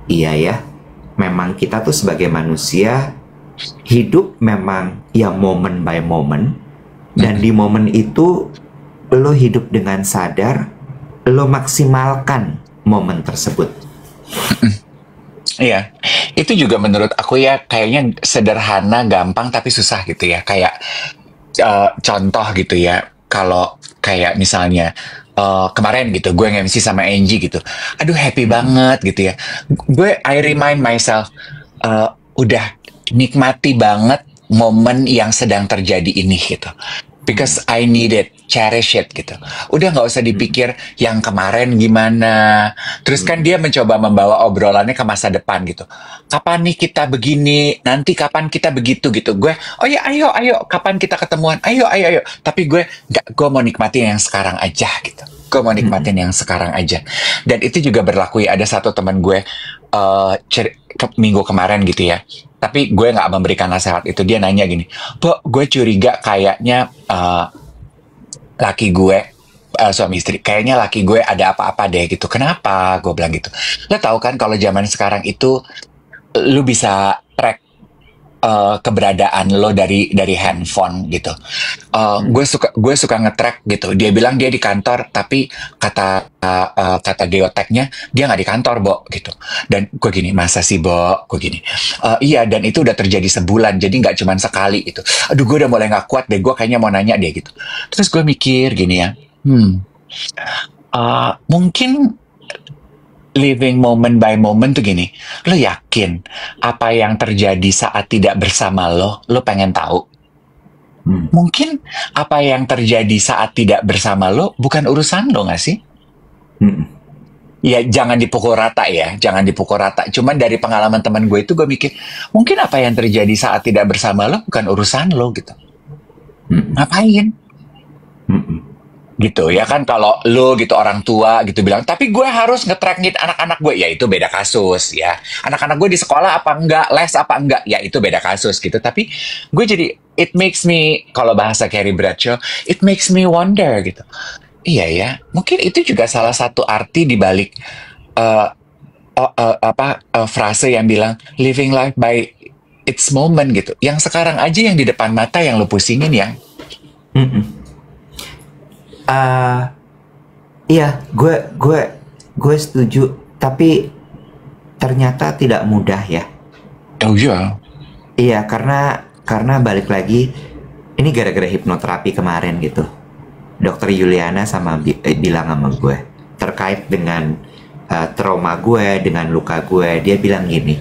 Iya ya, memang kita tuh sebagai manusia hidup memang ya moment by moment, dan di momen itu lo hidup dengan sadar, lo maksimalkan momen tersebut. Iya, itu juga menurut aku ya kayaknya sederhana, gampang tapi susah gitu ya. Kayak contoh gitu ya, kalau kayak misalnya kemarin gitu, gue nge-MC sama Angie gitu. Aduh happy banget gitu ya. I remind myself, udah nikmati banget momen yang sedang terjadi ini gitu. Because I need it, cherish it gitu. Udah nggak usah dipikir yang kemarin gimana. Terus kan dia mencoba membawa obrolannya ke masa depan gitu. Kapan nih kita begini, nanti kapan kita begitu gitu. Gue, oh ya ayo, kapan kita ketemuan? Ayo. Tapi gue gue mau nikmatin yang sekarang aja gitu. Gue mau nikmatin yang sekarang aja. Dan itu juga berlaku ya. Ada satu teman gue minggu kemarin gitu ya. Tapi gue nggak memberikan nasihat itu. Dia nanya gini, "Bo, gue curiga kayaknya laki gue, suami istri, kayaknya laki gue ada apa-apa deh gitu." Kenapa? Gue bilang gitu. Lo tahu kan kalau zaman sekarang itu lu bisa track keberadaan lo dari handphone gitu. Gue suka nge-track gitu. Dia bilang dia di kantor, tapi kata geoteknya dia nggak di kantor, Bo gitu. Dan gue gini, masa sih Bo? Gue gini, iya, dan itu udah terjadi sebulan, jadi nggak cuma sekali itu. Aduh, gue udah mulai nggak kuat deh. Gue kayaknya mau nanya dia gitu. Terus gue mikir gini ya, mungkin living moment by moment tuh gini, lo yakin apa yang terjadi saat tidak bersama lo pengen tahu? Mungkin apa yang terjadi saat tidak bersama lo bukan urusan lo gak sih? Ya jangan dipukul rata ya, jangan dipukul rata. Cuman dari pengalaman teman gue itu gue mikir, mungkin apa yang terjadi saat tidak bersama lo bukan urusan lo gitu. Ngapain? Gitu ya kan, kalau lo gitu orang tua gitu bilang, tapi gue harus nge-trackin anak-anak gue, ya itu beda kasus ya. Anak-anak gue di sekolah apa enggak, les apa enggak, ya itu beda kasus gitu. Tapi gue jadi, it makes me, kalau bahasa Carrie Bradshaw, it makes me wonder gitu. Iya ya, mungkin itu juga salah satu arti di balik frase yang bilang living life by its moment gitu. Yang sekarang aja yang di depan mata yang lo pusingin ya. Iya, gue setuju. Tapi ternyata tidak mudah ya. Oh iya. Iya, karena balik lagi, ini gara-gara hipnoterapi kemarin gitu. Dokter Yuliana bilang sama gue terkait dengan trauma gue, dengan luka gue. Dia bilang gini,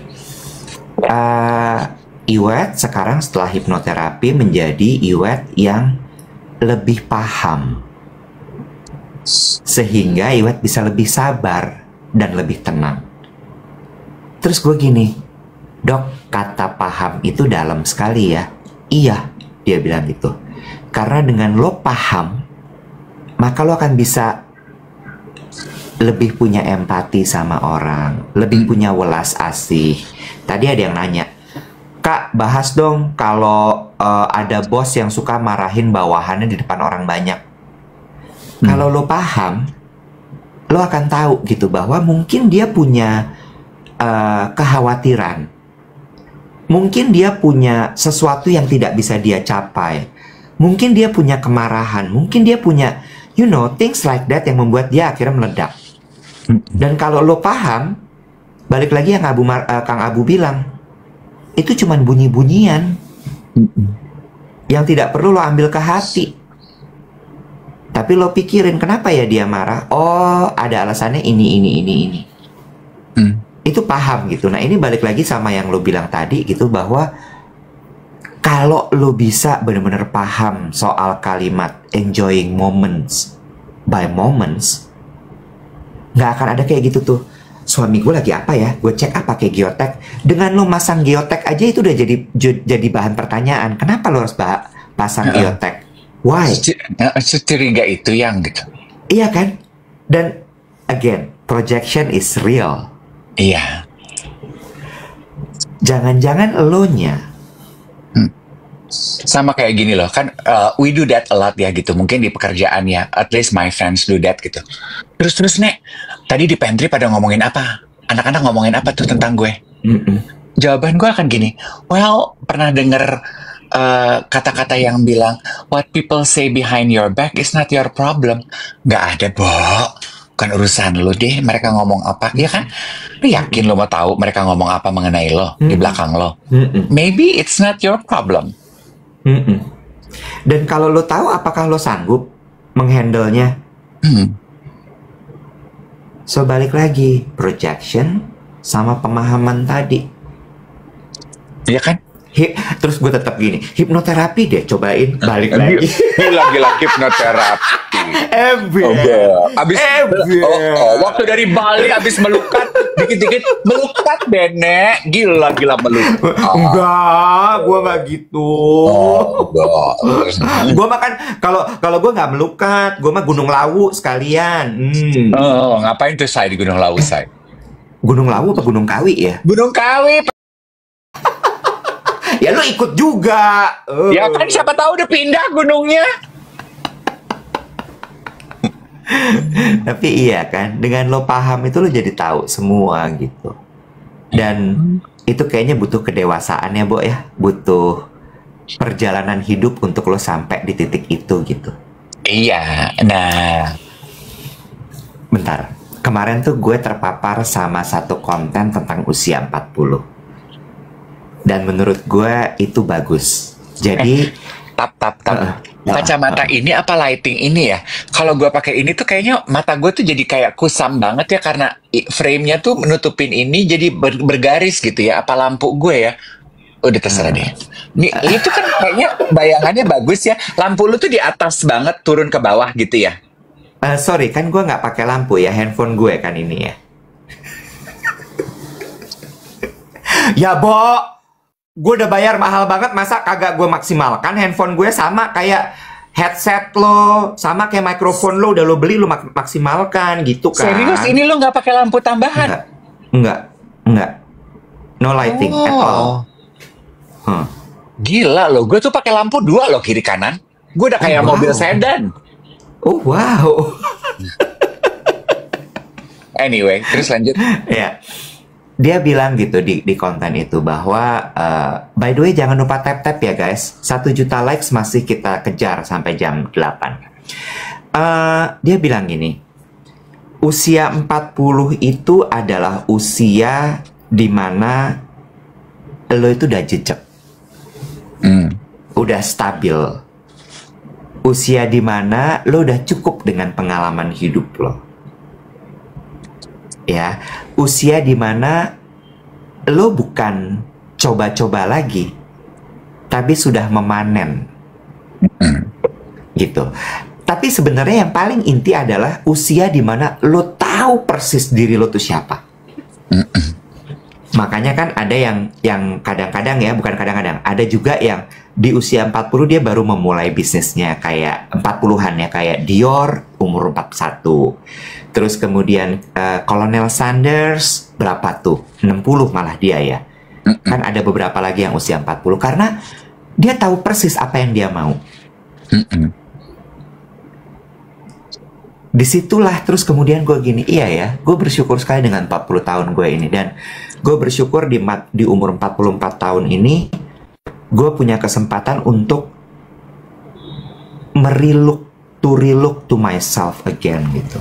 Iwet sekarang setelah hipnoterapi menjadi Iwet yang lebih paham, sehingga Iwet bisa lebih sabar dan lebih tenang. Terus gue gini, Dok, kata paham itu dalam sekali ya. Iya, dia bilang gitu. Karena dengan lo paham, maka lo akan bisa lebih punya empati sama orang, lebih punya welas asih. Tadi ada yang nanya, Kak, bahas dong kalau ada bos yang suka marahin bawahannya di depan orang banyak. Kalau lo paham, lo akan tahu gitu bahwa mungkin dia punya kekhawatiran, mungkin dia punya sesuatu yang tidak bisa dia capai, mungkin dia punya kemarahan, mungkin dia punya things like that yang membuat dia akhirnya meledak. Dan kalau lo paham, balik lagi yang Kang Abu bilang, itu cuman bunyi-bunyian yang tidak perlu lo ambil ke hati. Tapi lo pikirin, kenapa ya dia marah? Oh, ada alasannya ini. itu paham gitu. Nah ini balik lagi sama yang lo bilang tadi gitu, bahwa kalau lo bisa benar-benar paham soal kalimat enjoying moments by moments, nggak akan ada kayak gitu tuh. Suami gue lagi apa ya? Gue cek apa kayak geotek. Dengan lo masang geotek aja itu udah jadi bahan pertanyaan. Kenapa lo harus pasang geotek? Why? Securiga itu yang gitu. Iya kan? Dan again, projection is real. Iya. Jangan-jangan elonya sama kayak gini loh kan, we do that a lot ya gitu, mungkin di pekerjaan ya, at least my friends do that gitu. Terus Nek, tadi di pantry pada ngomongin apa? Anak-anak ngomongin apa tuh tentang gue? Jawaban gue akan gini, well, pernah denger kata-kata yang bilang what people say behind your back is not your problem. Nggak ada, Bo. Bukan urusan lo deh mereka ngomong apa, ya kan? Lo yakin lo mau tahu mereka ngomong apa mengenai lo di belakang lo? Maybe it's not your problem. Dan kalau lo tahu, apakah lo sanggup menghandle-nya? So balik lagi, projection sama pemahaman tadi. Iya kan? Terus gue tetap gini, hipnoterapi deh, cobain balik lagi. Gila hipnoterapi. Abis waktu dari Bali abis melukat, dikit-dikit melukat deh, Nek. Gila melukat. Enggak, gue nggak gitu. Gue makan kalau gue nggak melukat, gue mah Gunung Lawu sekalian. Ngapain tuh saya di Gunung Lawu, saya? Gunung Lawu apa Gunung Kawi ya? Gunung Kawi. Ya lu ikut juga. Ya kan siapa tahu udah pindah gunungnya. Tapi iya kan, dengan lo paham itu lo jadi tahu semua gitu. Dan itu kayaknya butuh kedewasaan ya, Bo ya. Butuh perjalanan hidup untuk lo sampai di titik itu gitu. Iya, nah. Bentar, kemarin tuh gue terpapar sama satu konten tentang usia 40. Dan menurut gue itu bagus. Jadi kacamata ini apa lighting ini ya? Kalau gue pakai ini tuh kayaknya mata gue tuh jadi kayak kusam banget ya, karena frame-nya tuh menutupin ini jadi bergaris gitu ya. Apa lampu gue ya? Udah terserah deh. Nih, itu kan kayaknya bayangannya bagus ya. Lampu lu tuh di atas banget, turun ke bawah gitu ya. Sorry, kan gue nggak pakai lampu ya, handphone gue kan ini ya. Ya, Bo. Gue udah bayar mahal banget, masa kagak gue maksimalkan? Handphone gue sama kayak headset lo, sama kayak mikrofon lo, udah lo beli lo maksimalkan gitu kan. Serius, ini lo nggak pakai lampu tambahan? Enggak. No lighting at all. Gila lo, gue tuh pakai lampu 2 lo kiri kanan. Gue udah kayak mobil sedan. Oh wow. Anyway, terus lanjut. Ya. Dia bilang gitu di konten itu bahwa by the way jangan lupa tap ya guys, 1 juta likes masih kita kejar sampai jam 8. Dia bilang gini, usia 40 itu adalah usia dimana lo itu udah jejak, udah stabil, usia dimana lo udah cukup dengan pengalaman hidup lo. Ya, usia dimana lo bukan coba-coba lagi, tapi sudah memanen, gitu. Tapi sebenarnya yang paling inti adalah usia dimana lo tahu persis diri lo tuh siapa. Makanya kan ada yang kadang-kadang ya, bukan kadang-kadang, ada juga yang di usia 40 dia baru memulai bisnisnya, kayak 40-an ya, kayak Dior umur 41. Terus kemudian Colonel Sanders berapa tuh? 60 malah dia ya. Kan ada beberapa lagi yang usia 40 karena dia tahu persis apa yang dia mau. Disitulah terus kemudian gue gini, iya ya, gue bersyukur sekali dengan 40 tahun gue ini. Dan gue bersyukur di umur 44 tahun ini gue punya kesempatan untuk relook to myself again gitu.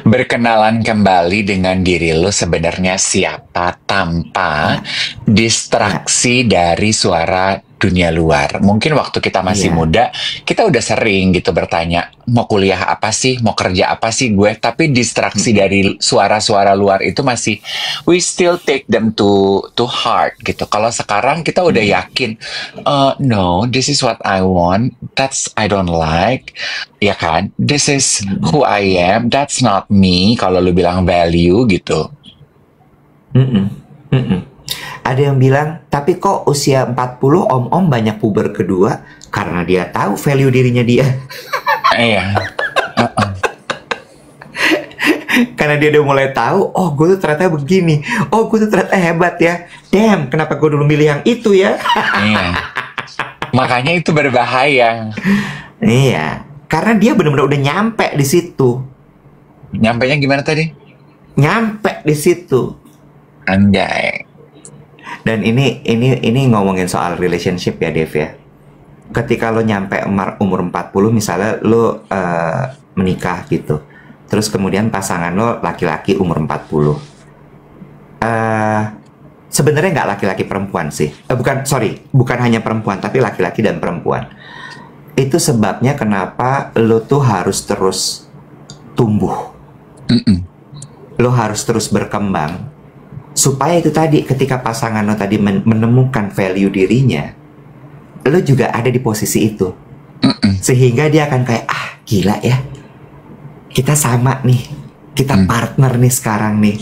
Berkenalan kembali dengan diri lo sebenarnya siapa, tanpa distraksi dari suara dunia luar. Mungkin waktu kita masih Iya. muda, kita udah sering gitu bertanya, mau kuliah apa sih, mau kerja apa sih gue, tapi distraksi Mm-mm. dari suara-suara luar itu masih, we still take them to heart gitu. Kalau sekarang kita udah Mm-mm. yakin, no, this is what I want, that's I don't like, ya kan? This is Mm-mm. who I am, that's not me, kalau lu bilang value gitu. Mm-mm. Mm-mm. Ada yang bilang, tapi kok usia 40 om-om banyak puber kedua karena dia tahu value dirinya dia. Iya. Uh-uh. Karena dia udah mulai tahu, oh gue tuh ternyata begini, oh gue tuh ternyata hebat ya. Damn, kenapa gue dulu milih yang itu ya? Iya. Makanya itu berbahaya. Iya, karena dia benar-benar udah nyampe di situ. Nyampainya gimana tadi? Nyampe di situ. Anjay. Dan ini ngomongin soal relationship ya, Dev ya. Ketika lo nyampe umur 40 misalnya lo menikah gitu. Terus kemudian pasangan lo laki-laki umur 40. Sebenarnya nggak laki-laki perempuan sih. Bukan hanya perempuan tapi laki-laki dan perempuan. Itu sebabnya kenapa lo tuh harus terus tumbuh. Mm-mm. Lo harus terus berkembang. Supaya itu tadi ketika pasangan lo tadi menemukan value dirinya, lo juga ada di posisi itu. Mm-mm. Sehingga dia akan kayak, ah gila ya, kita sama nih, kita partner nih sekarang nih.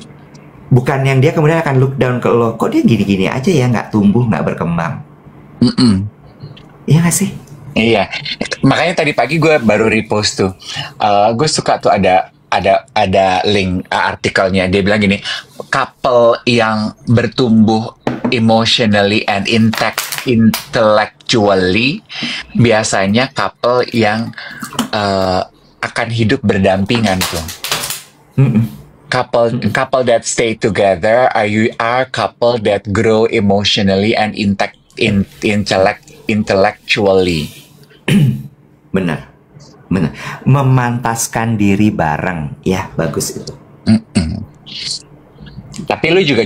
Bukan yang dia kemudian akan look down ke lo, kok dia gini-gini aja ya, nggak tumbuh, nggak berkembang. Mm-mm. Iya nggak sih? Iya, makanya tadi pagi gue baru repost tuh. Gue suka tuh ada link artikelnya. Dia bilang gini, couple yang bertumbuh emotionally and intellectually biasanya couple yang akan hidup berdampingan tuh. Mm-mm. Couple that stay together are couple that grow emotionally and intellectually. Benar, benar. Memantaskan diri bareng, ya bagus itu. Mm-mm. Tapi lu juga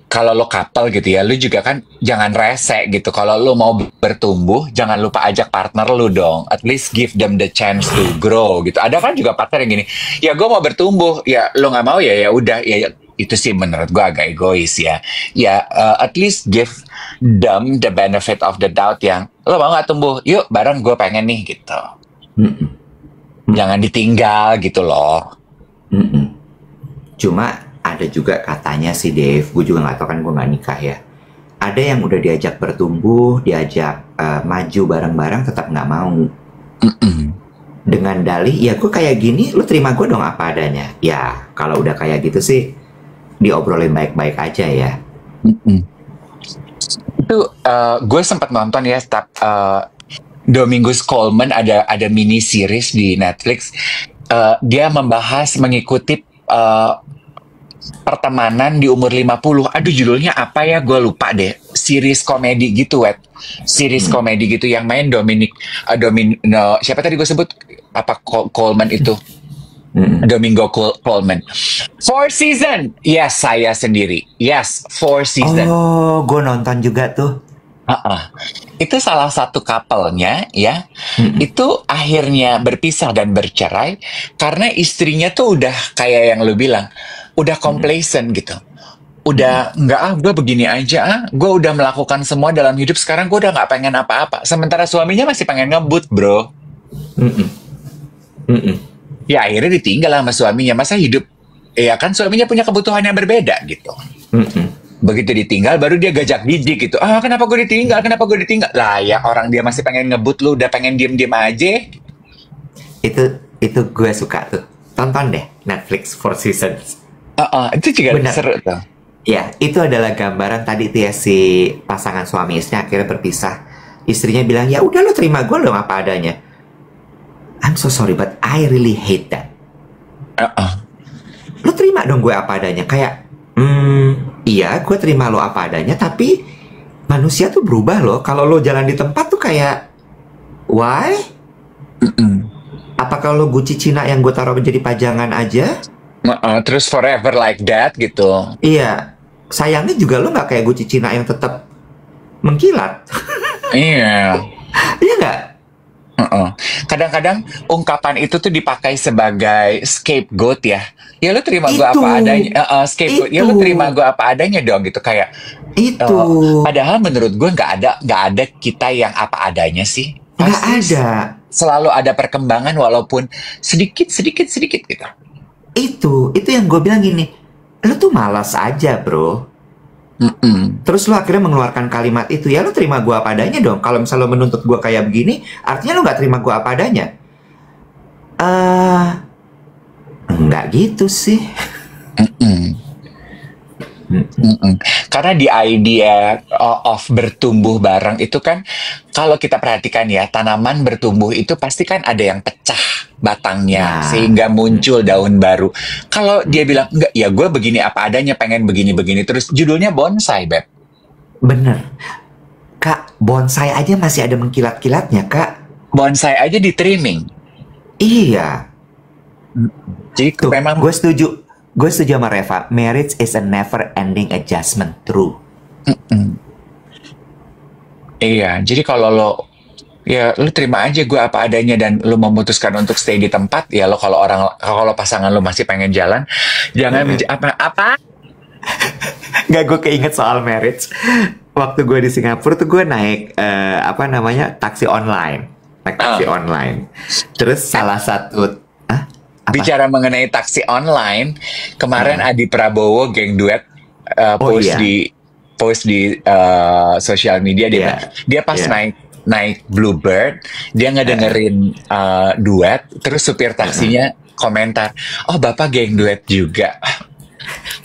kalau lo couple gitu ya, lu juga kan jangan rese gitu. Kalau lu mau bertumbuh, jangan lupa ajak partner lu dong. At least give them the chance to grow gitu. Ada kan juga partner yang gini, ya gue mau bertumbuh, ya lo nggak mau ya udah ya itu sih menurut gue agak egois ya. Ya at least give them the benefit of the doubt yang lo mau nggak tumbuh, yuk bareng gue pengen nih gitu. Mm-mm. Jangan ditinggal gitu loh. Mm-mm. Cuma ada juga katanya sih Dave, gue juga nggak tahu kan, gue nggak nikah ya. Ada yang udah diajak bertumbuh, diajak maju bareng-bareng tetap nggak mau. Mm-mm. Dengan dalih, ya gue kayak gini, lu terima gue dong apa adanya. Ya kalau udah kayak gitu sih, diobrolin baik-baik aja ya. Mm-mm. Itu gue sempat nonton ya, Domingos Coleman ada mini series di Netflix. Dia membahas mengikuti pertemanan di umur 50. Aduh judulnya apa ya, gue lupa deh. Series komedi gitu, Wet. Series komedi gitu yang main siapa tadi gue sebut? Apa Coleman itu? Domingo Coleman. 4 season. Yes, saya sendiri. Yes, 4 season. Oh, gue nonton juga tuh. Itu salah satu couple-nya ya. Itu akhirnya berpisah dan bercerai karena istrinya tuh udah kayak yang lu bilang, udah complacent gitu. Udah nggak gue begini aja gue udah melakukan semua dalam hidup, sekarang gue udah nggak pengen apa-apa. Sementara suaminya masih pengen ngebut, bro. Mm-mm. Mm-mm. Ya akhirnya ditinggal sama suaminya. Masa hidup, ya kan suaminya punya kebutuhan yang berbeda gitu. Mm-mm. Begitu ditinggal baru dia gajak gijik gitu. Kenapa gue ditinggal? Kenapa gue ditinggal? Lah ya orang dia masih pengen ngebut, lu udah pengen diem-diem aja. Itu gue suka tuh. Tonton deh Netflix 4 seasons. Itu juga Benar. seru tuh. Ya, itu adalah gambaran tadi tuh ya, si pasangan suami istri akhirnya berpisah. Istrinya bilang, ya udah lo terima gue dong apa adanya. I'm so sorry but I really hate that. Lo terima dong gue apa adanya. Kayak, iya gue terima lo apa adanya, tapi manusia tuh berubah loh. Kalau lo jalan di tempat tuh kayak, why? Apa kalau Gucci Cina yang gue taruh menjadi pajangan aja? Terus forever like that gitu. Iya, sayangnya juga lo nggak kayak Gucci Cina yang tetap mengkilat. Iya. Iya nggak? Heeh. Kadang-kadang ungkapan itu tuh dipakai sebagai scapegoat ya. Ya lu terima gue Itu, apa adanya. Scapegoat. Ya itu, lu terima gue apa adanya dong gitu kayak. itu. Padahal menurut gue nggak ada kita yang apa adanya sih. Nggak Pasti ada. selalu ada perkembangan walaupun sedikit gitu. Itu yang gue bilang gini. Lu tuh malas aja, bro. Mm-mm. Terus lu akhirnya mengeluarkan kalimat itu. Ya lu terima gue apa adanya dong. Kalau misalnya lu menuntut gue kayak begini, artinya lu nggak terima gue apa adanya. Nggak gitu sih. Mm-mm. Mm-mm. Karena di idea of bertumbuh bareng itu kan kalau kita perhatikan ya tanaman bertumbuh itu pasti kan ada yang pecah batangnya Nah, sehingga muncul daun baru. Kalau dia bilang enggak ya gue begini apa adanya pengen begini terus judulnya bonsai Beb. bener. Kak, bonsai aja masih ada mengkilat-kilatnya, Kak. Bonsai aja di trimming. Iya. Jadi Tuh, memang gue setuju. Gue setuju sama Reva. Marriage is a never-ending adjustment. True. iya. Jadi kalau lu terima aja gue apa adanya dan lu memutuskan untuk stay di tempat ya lo kalau pasangan lu masih pengen jalan jangan apa Nggak, gue keinget soal marriage. Waktu gue di Singapura tuh gue naik taksi online. Naik taksi online. Terus salah satu apa? bicara mengenai taksi online kemarin Adi Prabowo geng duet post iya. di sosial media Iya. dia pas Iya. naik Bluebird dia ngedengerin duet terus supir taksinya komentar oh bapak geng duet juga.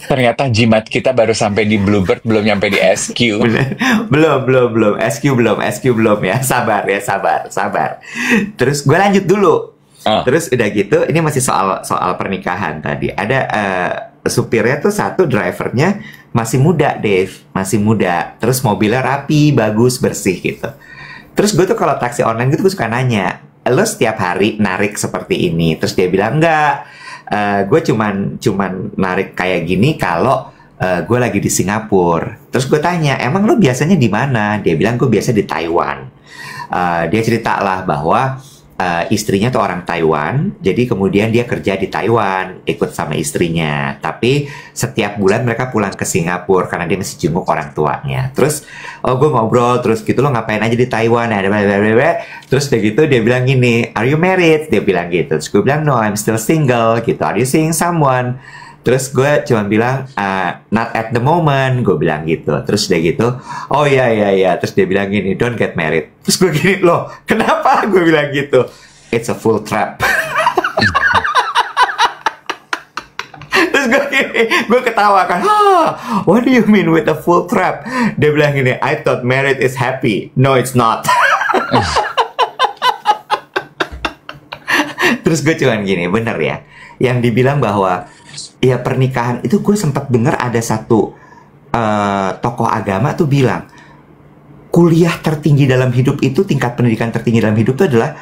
Ternyata jimat kita baru sampai di Bluebird belum nyampe di SQ. belum SQ belum ya, sabar. Terus gue lanjut dulu. Terus udah gitu ini masih soal pernikahan tadi ada supirnya tuh satu, drivernya masih muda, Dave, masih muda, terus mobilnya rapi, bagus, bersih gitu. Terus gue tuh kalau taksi online gitu gue suka nanya, lo setiap hari narik seperti ini? Terus dia bilang enggak, gue cuman narik kayak gini kalau gue lagi di Singapura. Terus gue tanya, emang lo biasanya di mana? Dia bilang gue biasa di Taiwan. Dia cerita lah bahwa istrinya tuh orang Taiwan, jadi kemudian dia kerja di Taiwan, ikut sama istrinya. Tapi setiap bulan mereka pulang ke Singapura karena dia masih jenguk orang tuanya. Terus, gue ngobrol, terus gitu lo ngapain aja di Taiwan? Terus udah gitu dia bilang gini, are you married? Dia bilang gitu. Terus gue bilang, no, I'm still single. Gitu. Are you seeing someone? Terus gue cuma bilang, not at the moment, gue bilang gitu. Terus dia gitu, oh iya. Terus dia bilang gini, don't get married. Terus gue gini, loh, kenapa gue bilang gitu? It's a full trap. Terus gue ketawa kan, what do you mean with a full trap? Dia bilang gini, I thought married is happy. No, it's not. Terus gue cuman gini, bener ya, yang dibilang bahwa ya pernikahan itu gue sempat dengar ada satu tokoh agama tuh bilang kuliah tertinggi dalam hidup itu, tingkat pendidikan tertinggi dalam hidup itu adalah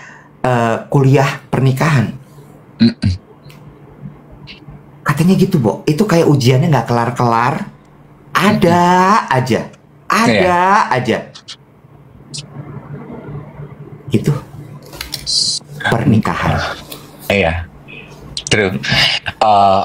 kuliah pernikahan. Katanya gitu, Bo. Itu kayak ujiannya nggak kelar-kelar, ada aja itu pernikahan. Iya. True.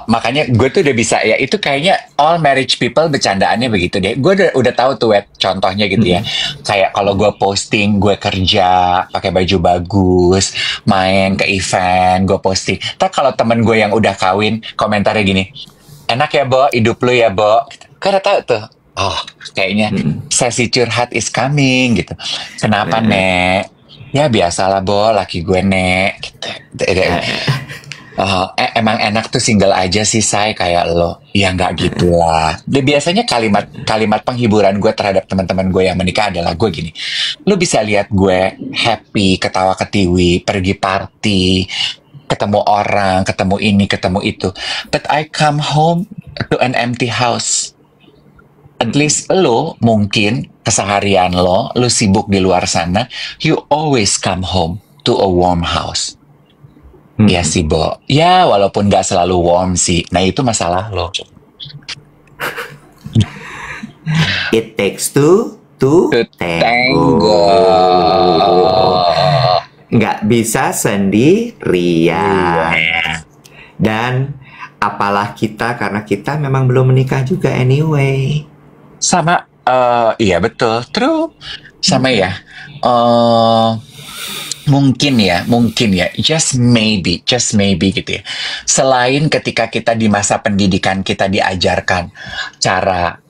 Makanya gue tuh udah bisa ya itu kayaknya all marriage people bercandaannya begitu deh. Gue udah tahu tuh contohnya gitu ya. Kayak kalau gue posting gue kerja pakai baju bagus, main ke event, gue posting. Tapi kalau temen gue yang udah kawin komentarnya gini, enak ya Bo, hidup lu ya Bo. Karena tahu tuh, oh kayaknya sesi curhat is coming gitu. Kenapa Nek? Ya biasalah Bo, laki gue Nek. Gitu. Emang enak tuh single aja sih Say kayak lo. Ya nggak gitu lah. Biasanya kalimat penghiburan gue terhadap teman-teman gue yang menikah adalah gue gini. Lo bisa lihat gue happy, ketawa ketiwi, pergi party, ketemu orang, ketemu ini, ketemu itu. But I come home to an empty house. At least lo mungkin keseharian lo sibuk di luar sana. You always come home to a warm house. Ya sih, Bo. Ya, walaupun gak selalu warm sih. Nah, itu masalah lo. It takes two to To tango. Nggak bisa sendirian. Dan apalah kita, karena kita memang belum menikah juga anyway. Sama, iya betul, true. Sama ya. eh mungkin ya, just maybe gitu ya. Selain ketika kita di masa pendidikan kita diajarkan cara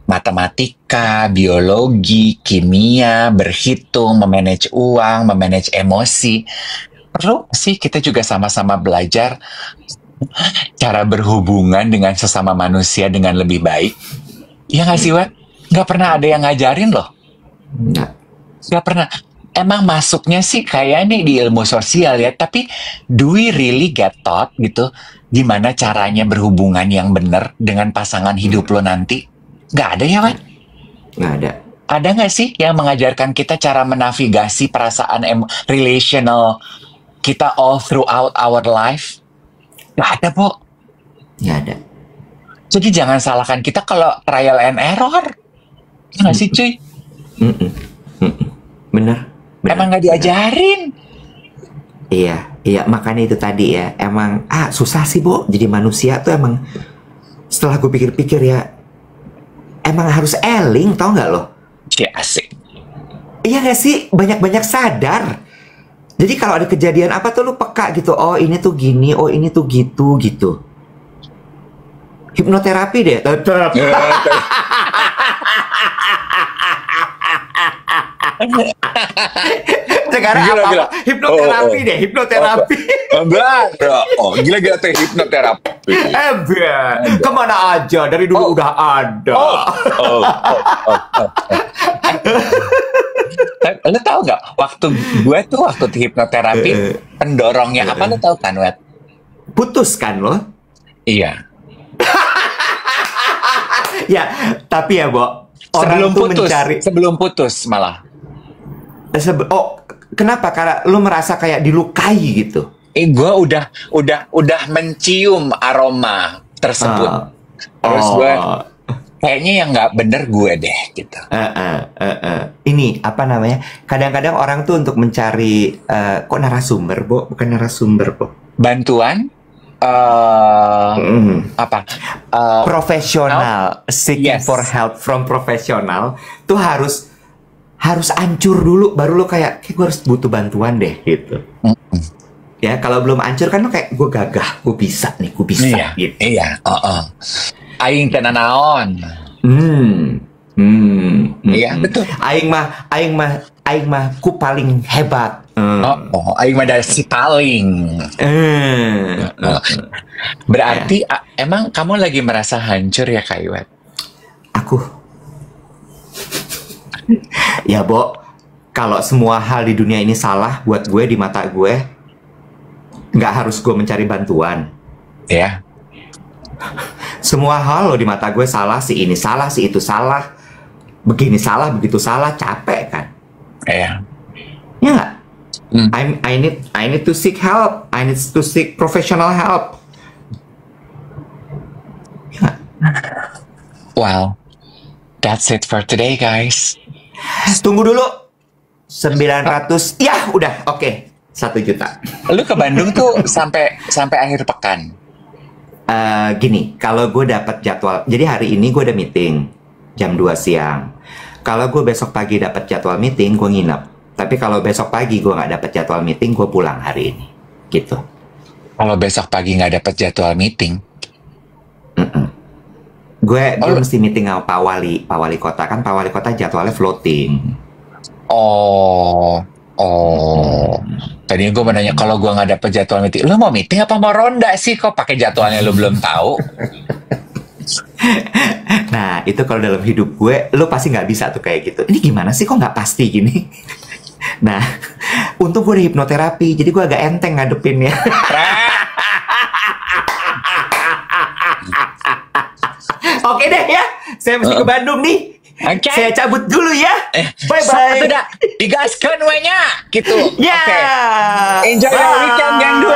matematika, biologi, kimia, berhitung, memanage uang, memanage emosi, perlu sih kita juga sama-sama belajar cara berhubungan dengan sesama manusia dengan lebih baik. Ya nggak sih, Wet? Nggak pernah ada yang ngajarin loh. Nggak. Nggak pernah. Emang masuknya sih kayak nih di ilmu sosial ya, tapi do we really get taught gitu gimana caranya berhubungan yang benar dengan pasangan hidup lo nanti? Nggak ada ya, Wet? Nggak ada. Ada nggak sih yang mengajarkan kita cara menavigasi perasaan relational kita all throughout our life? Nggak ada, Po. Nggak ada. Jadi jangan salahkan kita kalau trial and error. Nggak sih, cuy? Mm-mm. Mm-mm. Bener. Emang nggak diajarin. Iya, makanya itu tadi ya. Emang, susah sih, Bo. Jadi manusia tuh emang, setelah gue pikir-pikir ya, emang harus eling, tau nggak lo? Ya, asik. Iya nggak sih? Banyak-banyak sadar. Jadi kalau ada kejadian apa tuh lu peka gitu. Oh ini tuh gini, oh ini tuh gitu. Hipnoterapi deh. Tetap. Sekarang Gila. hipnoterapi deh, hipnoterapi. Gila tuh hipnoterapi. Kemana aja dari dulu udah ada. Lu tahu nggak? Waktu hipnoterapi, pendorongnya apa lu tahu kan, Wet? Putus kan lo? Iya. Ya, tapi ya, Bo. Orang tuh mencari sebelum putus malah. Kenapa? Karena lu merasa kayak dilukai gitu. Gue udah mencium aroma tersebut. Terus gue kayaknya yang nggak bener gue deh gitu. Ini apa namanya? Kadang-kadang orang tuh untuk mencari kok narasumber, Bo? Bukan narasumber, Bo. Bantuan apa? Profesional, seeking Yes. for help from profesional tuh harus hancur dulu, baru lo kayak gue harus butuh bantuan deh gitu. Ya kalau belum hancur kan lo kayak gue gagah, gue bisa Iya, gitu. iya. Aing teu naon. Iya, betul. Aing mah ku paling hebat. Aing mah dari si paling. Berarti emang kamu lagi merasa hancur ya, Kak Iwet? Aku ya, Bo, kalau semua hal di dunia ini salah buat gue, di mata gue, nggak harus gue mencari bantuan. Ya. Semua hal lo di mata gue salah, si ini salah, si itu salah, begini salah, begitu salah, capek kan? Ya. Ya nggak? I need to seek help. I need to seek professional help. Ya nggak? Well, that's it for today, guys. Tunggu dulu. 900. Ya, udah. Oke. 1 juta. Lu ke Bandung tuh sampai akhir pekan. Gini, kalau gue dapat jadwal, jadi hari ini gue ada meeting jam 2 siang. Kalau gue besok pagi dapat jadwal meeting, gue nginep. Tapi kalau besok pagi gue nggak dapat jadwal meeting, gue pulang hari ini. Gitu. Kalau besok pagi nggak dapat jadwal meeting, Gue mesti meeting sama Pak Wali Kota. Kan Pak Wali Kota jadwalnya floating. Tadinya gue mau nanya, kalau gue nggak dapet jadwal meeting, lu mau meeting apa mau ronda sih? Kok pakai jadwalnya lu belum tahu? Nah, itu kalau dalam hidup gue, lu pasti nggak bisa tuh kayak gitu. Ini gimana sih, kok nggak pasti gini? Nah, untung gue ada hipnoterapi, jadi gue agak enteng ngadepinnya. Oke deh ya, saya mesti ke Bandung nih. Oke. Saya cabut dulu ya. Bye-bye. Sudah, digaskan we nya gitu. Ya. Oke. Enjoy your weekend, Gang 2.